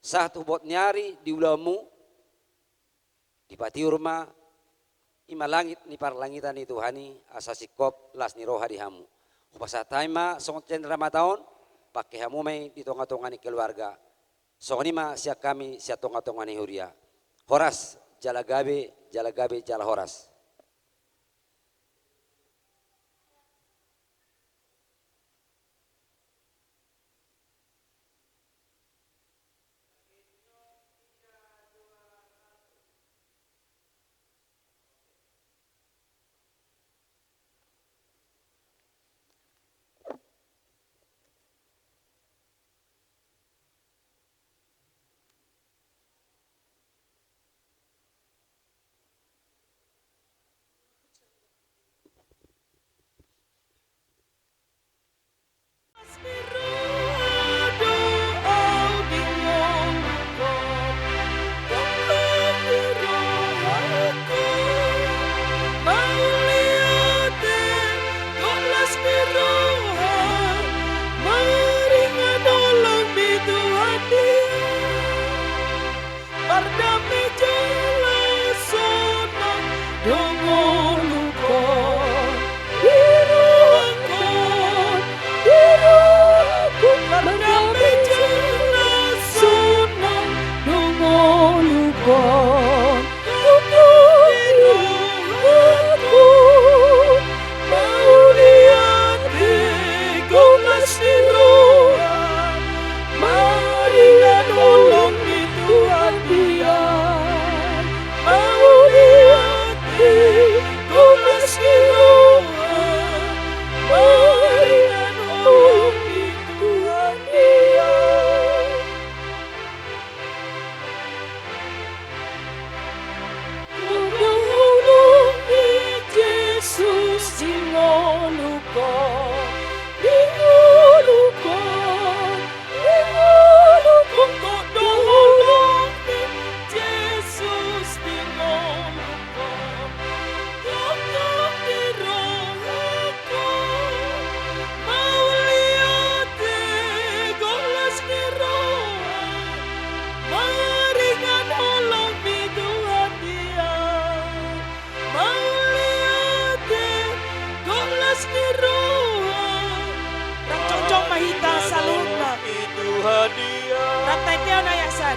sah tu bot nyari di ulamu di pati urma ima langit ni parlangitan itu hani asasi kop las ni roha di hamu upasatay ma songot cendera mataon pakai hamu may di tonga-tonga ni keluarga songot ma siya kami siya tonga-tonga ni huria horas jalagabe jala horas.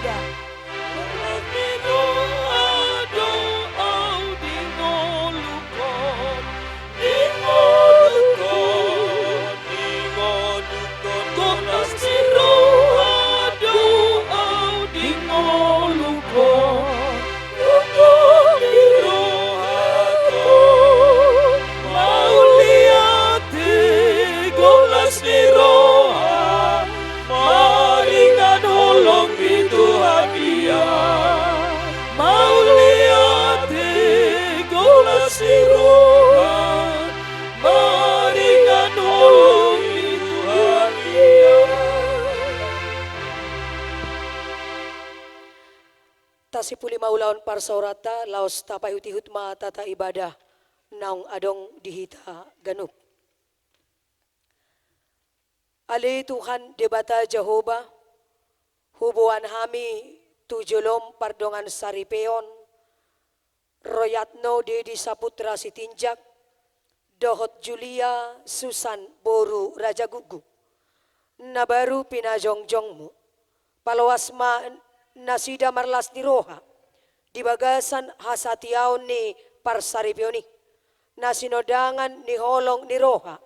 ibadah. Tasipuli maulaon parsaurata laos tapayuti-hut ma tata ibadah naung adong dihita ganup. Ali Tuhan debata Jehovah hubuan hami tujulom pardongan saripeon royatno dedi saputra sitinjak dohot Julia Susan Boru Raja Gugu nabaru pinajongjongmu palawasma nasida marlas ni roha di bagasan hasatiaon ni parsaripioni nasinodangan ni holong ni roha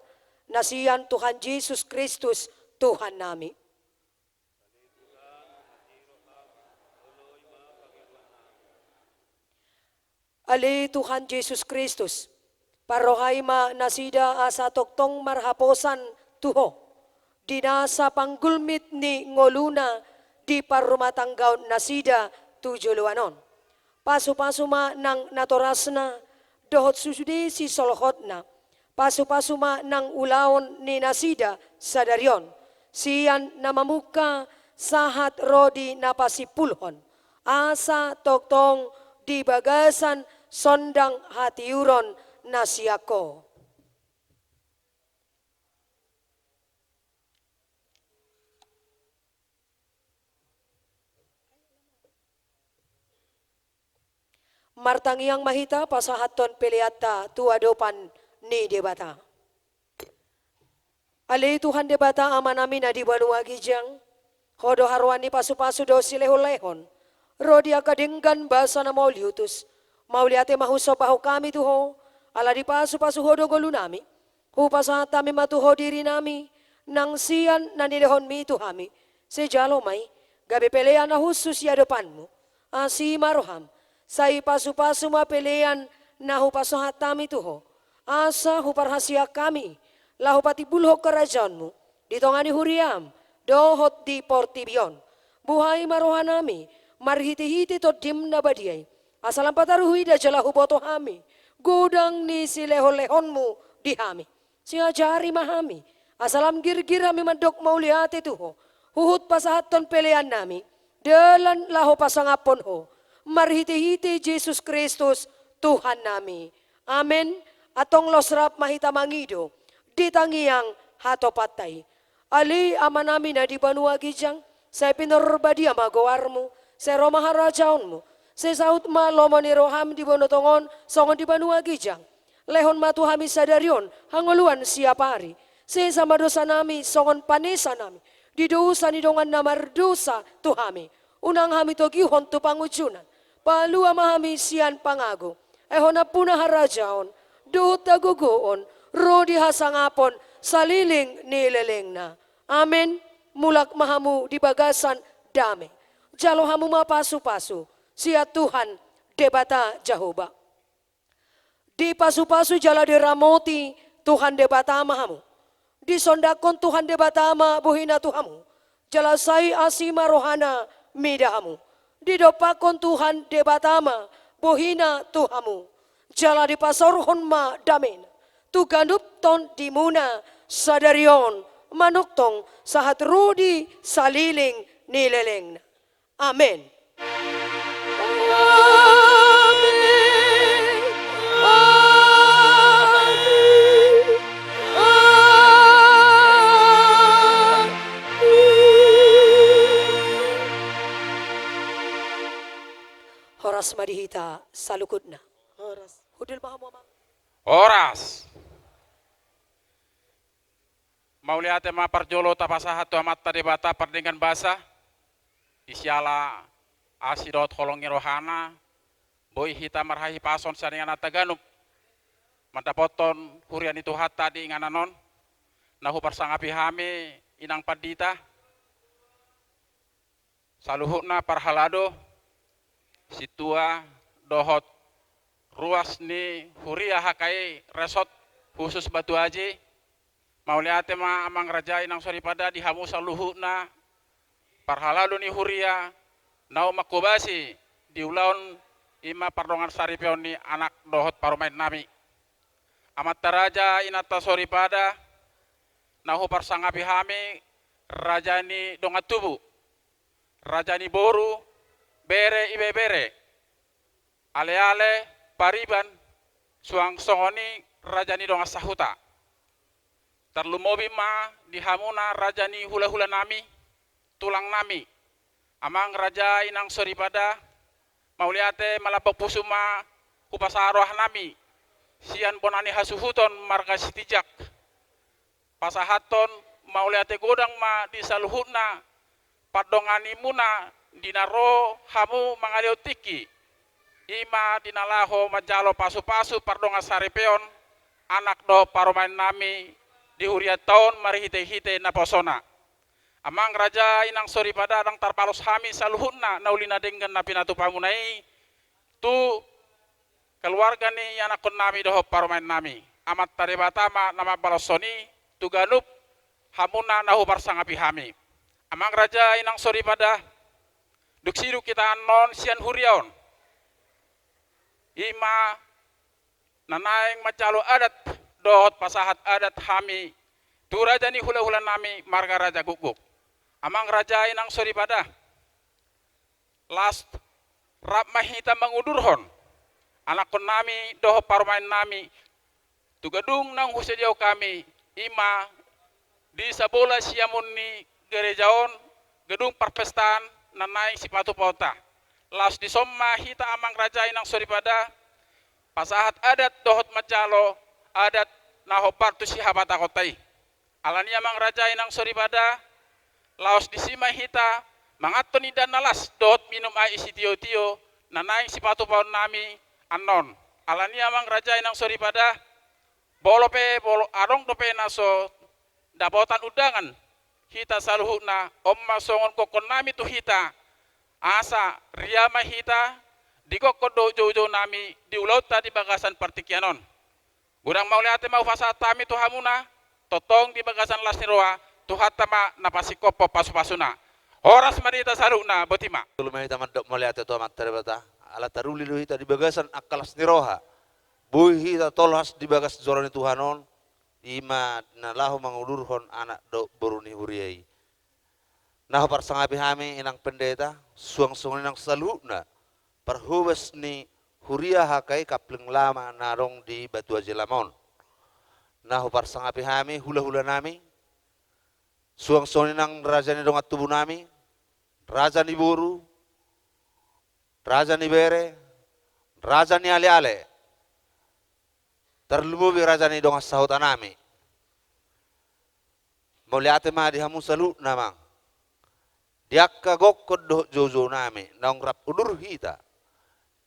nasiyan Tuhan Yesus Kristus Tuhan nami. Ali Tuhan Yesus Kristus parohaima nasida asa toktong marhaposan tuho dinasa panggulmit ni ngoluna di parumatanggaon nasida tujuluanon. Pasu-pasuma nang natorasna dohot susudi si solhotna. Pasu-pasuma nang ulaon ni nasida sadarion. Siyan namamuka sahat rodi napasipulhon. Asa toktong di bagasan sondang hatiuron nasiako. Martangiang mahita pasahaton peliata tuadopan ni debata. Ali Tuhan debata amanami na di banua gijang. Hodo harwani pasu-pasu do silehon-lehon. Rodi akadinggan basa na mauliutus. Mauliate mahuso paho kami tuho. Ala di pasu-pasu hodo golunami. Hupasatami matuho diri nami. Nang siyan na nilehon mi tuhami. Sejalo may. Gabi pelea na husus ya depanmu. Asi maroham. Say pasu-pasu mapelean na hupasohatami tuho. Asa huparhasia kami. Lahupati bulhok kerajaanmu. Ditongani huriam. Dohot di portibion. Buhay marohanami. Marhiti-hiti to dim na badiyay. Asalam pataruhui da jala huboto hami. Gudang ni silehon-lehonmu dihami. Siajari mahami. Asalam gir-gir hami mandok mauliate tuho. Huhut pasahaton pelean nami. Dalan laho pasangapon ho. Marhiti-hiti Jesus Kristus Tuhan nami. Amen. Atong losrap mahita mangido. Ditangiang hatopatay. Ali amanami na di banua gijang. Sa pinorbadia magawarmu. Sa romaharajaonmu. Sa saut malomo ni roham di bonotongon. Songon di banua gijang. Lehon matuhami sadarion. Hangoluan siapari. Sa sama dosa nami. Songon panesa nami. Di dosa ni dongan namardosa tuhami. Unang hami togihon tu pangujunan. Palu amahami siyan pangago. Ehon na puna harajaon. Doot agugoon. Rodi hasangapon. Saliling nileleng na. Amen. Mulak mahamu di bagasan dami. Jalo hamu mapasu-pasu. Siya Tuhan debata Jehovah. Di pasu-pasu jala di ramoti Tuhan debata mahamu. Di sondakon Tuhan debata ma buhina Tuhamu. Jala sai asima rohana midahamu. Di dopakon Tuhan debatama bohina Tuhamu. Jala di pasorhon ma damin. Tu ganup ton dimuna sadarion manuktong sahat rudi saliling nileleng. Amen. Horas madihita salukod na. Horas. Hudul mahamu ama. Oras. Mauliate ma parjolo tapasahat tu amat tadi bata pardingan basa. Isiala asidot holongi rohana boy hita marhahi pason saringan Taganub mandapoton hurian itu hatta di ngananon nahu parsangapi hame inang padita saluhutna parhalado situa dohot ruas ni huria hakai resort khusus Batu Haji mauliate ma amang rajai nang soripada di hamu saluhutna parhalado ni huria nau makubasi diulaun ima pardongan saripion ni anak dohot parumain nami amat taraja inata soripada nahu parsangapi hami rajani dongat tubu rajani boru bere ibe bere ale-ale pariban suang songoni rajani dongat sahuta terlumobi ma dihamuna rajani hula-hula nami tulang nami amang raja inang soripada mauliate malapapusuma hupasaroh nami sian bonani hasuhuton marga sitijak pasahaton mauliate godang ma di saluhutna padongani muna dinaro hamu mangaliotiki ima dinalaho majalo pasu-pasu pardonga sarepeon anak do paromain nami di huria tahun marihite-hite naposona amang raja inang soripada dang tarpalos hami saluhutna naulina denggan napinatu pamunai tu keluarga ni anakon nami doho paromain nami amat tarebatama nama balosoni tuganup hamuna nahu parsangapi hami amang raja inang soripada duksiru kita non sian huriaon ima nanaing macalo adat dohot pasahat adat hami tu raja ni hula-hula nami marga raja guguk amang raja inang soripada last rap mahita mangudurhon anakon nami doho parumain nami tugadung nang husediau kami ima di sabola siamun ni gerejaon gedung perpestaan nanai sipatu pauta las di somma hita amang raja inang soripada pasahat adat dohot macalo adat naho partu sihabata kotai alani amang raja inang soripada laos di sima hita mangatoni dan nalas dohot minum ai isi tio-tio nanai sipatu paun nami anon alani amang raja inang soripada bolo arong dope naso dapotan udangan hita saluhutna omma songon kokon nami tu hita asa riama hita di kokon do jojo nami di ulaut tadi bagasan partikianon gudang mauliate mau fasa tami tu hamuna totong di bagasan lasniroa tu hatama napasikopo pasu-pasuna horas marita saruna botima tulumay hita mandok mauliate tu amat terbata ala taruli lu hita di bagasan akalas niroha buhi hita tolhas di bagas zoroni tuhanon ima nalahu mangulurhon anak do boruni huriai naho parsangapi hami inang pendeta suang-suang inang saluna perhubes ni huria hakai kapling lama narong di Batu Haji Lamon naho parsangapi hami hula-hula nami suang-suang inang raja ni dongat tubuh nami raja ni boru raja ni bere raja ni ale-ale terlumubi raja ni dongas sahuta nami mauliate ma di hamu salu namang diakka gokkod do jojo nami naong rap udur hita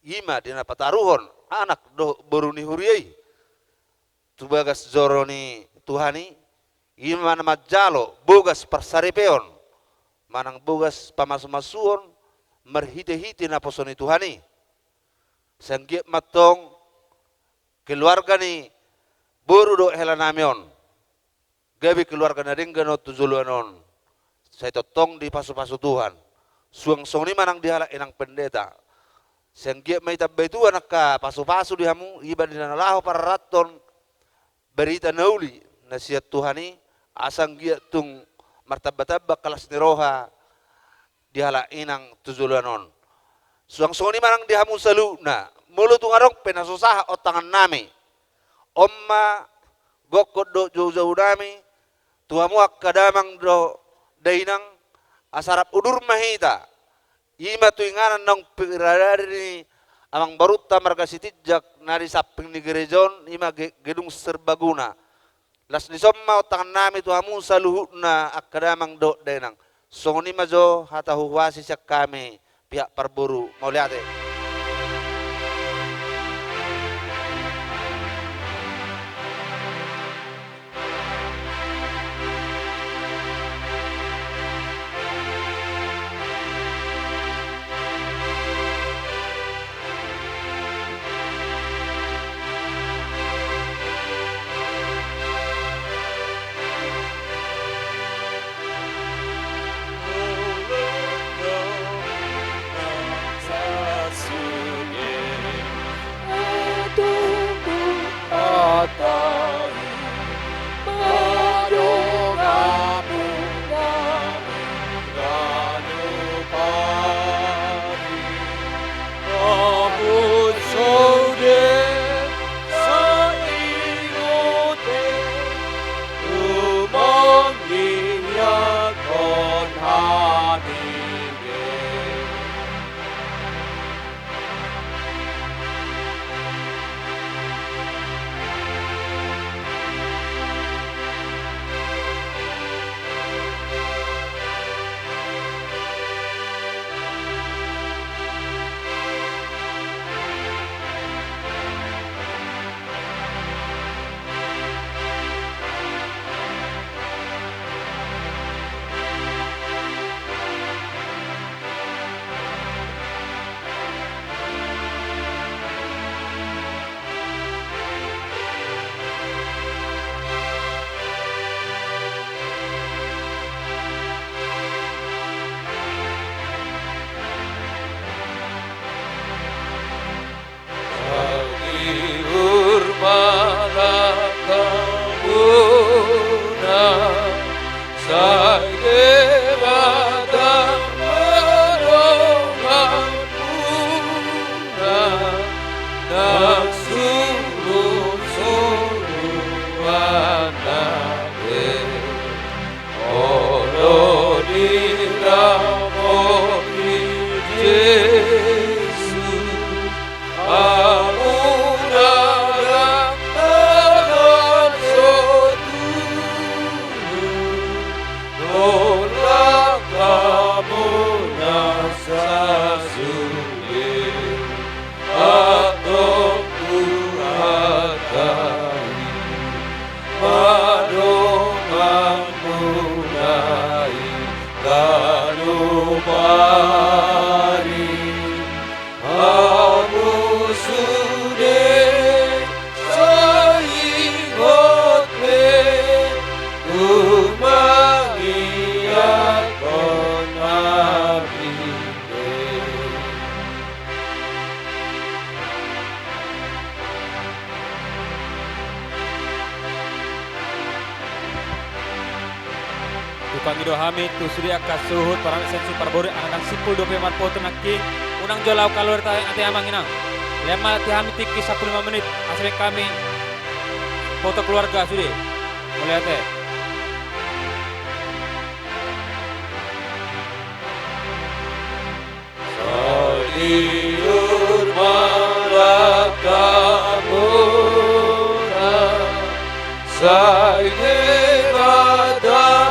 ima dina pataruhon anak do boruni huriai tubagas zoroni tuhani ima nama jalo bogas persaripeon manang bogas pamas-masuon merhite-hite na posoni tuhani sanggiat matong keluarga ni boru do helanamion gabi keluarga na ringgano tuzuluanon saya totong di pasu-pasu Tuhan suang-suang ni manang dihala inang pendeta senggiat may tabay tu anak ka pasu-pasu di hamu iba di nalaho para raton berita nauli na siya Tuhani asang giat tung martabba-tabba kalas ni roha dihala inang tuzuluanon suang-suang ni manang di hamu salu na mulut ngarong penasusaha o tangan nami omma gokod do jauh-jauh nami tuamu kadamang do dainang asarap udur mahita ima tu inganan nang piradari ni amang baruta marga sitijak nari saping ni gerejon ima gedung serbaguna las ni somma o tangan nami tuamu saluhutna akadamang do dainang Songoni majo hata huwasi siya kami pihak parburu mau lihat eh. Pangido Hamid tu surya kasuhut parang sensu parbori anak sipul 24 foto nakki unang jolau kalor ta ati amang inang lema ti Hamid tikki 15 menit asli kami foto keluarga sudah mulai ate Saliur marakamura Saine bada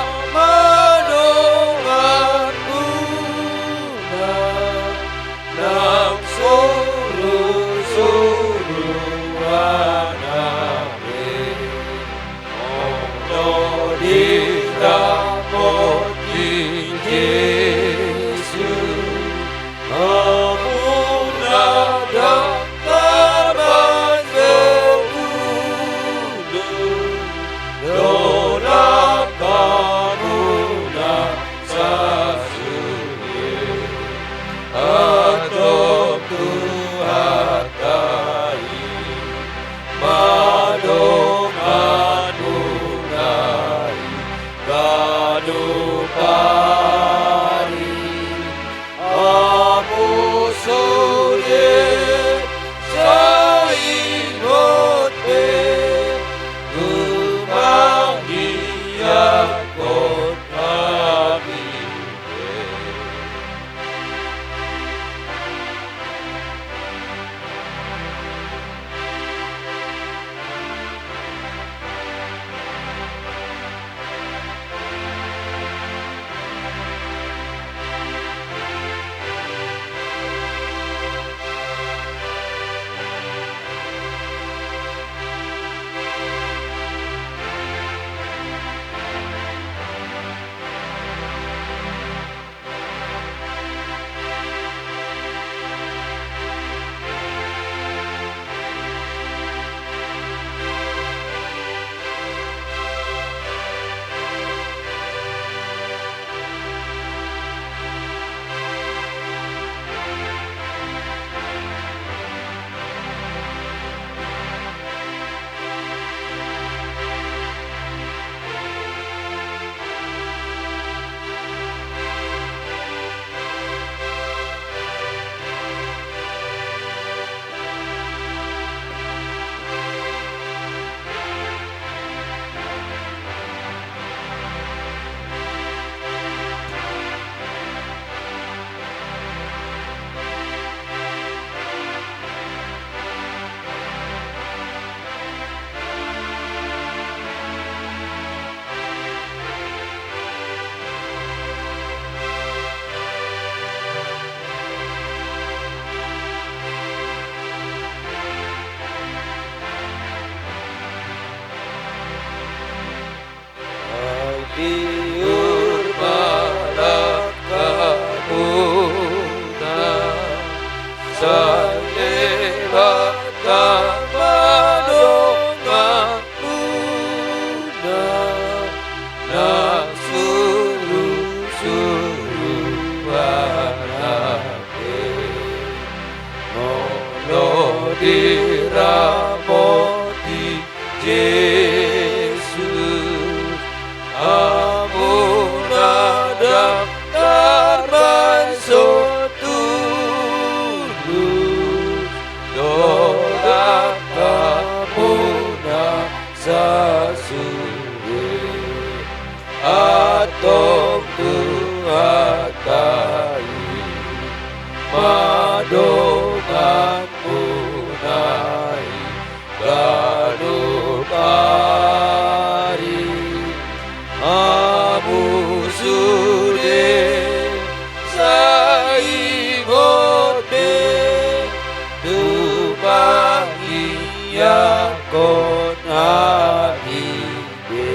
Yesus, amuna daftar masuk tulus, doa kamuna sasure, atong tuhatai, madongan munai, ganukari, amusude, saibode, tumahiya kon hadibe.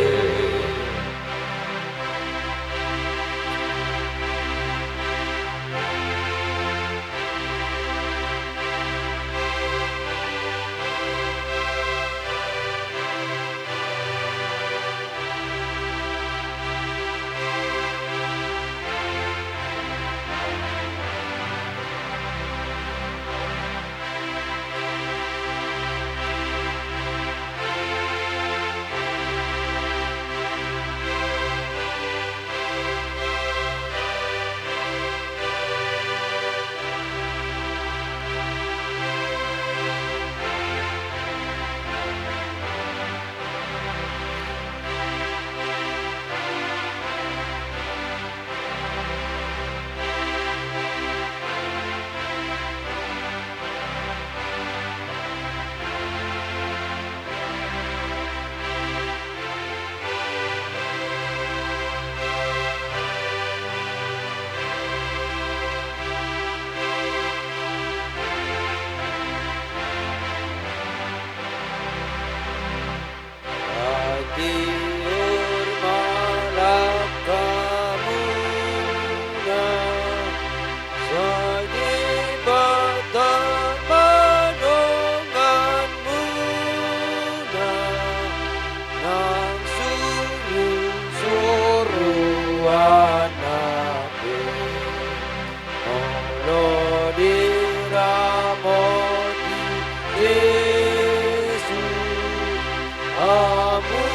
Hatiur malakamuna, sagibatan manongan muna, nang suruhan nabe, olo diramoti Yesus, amun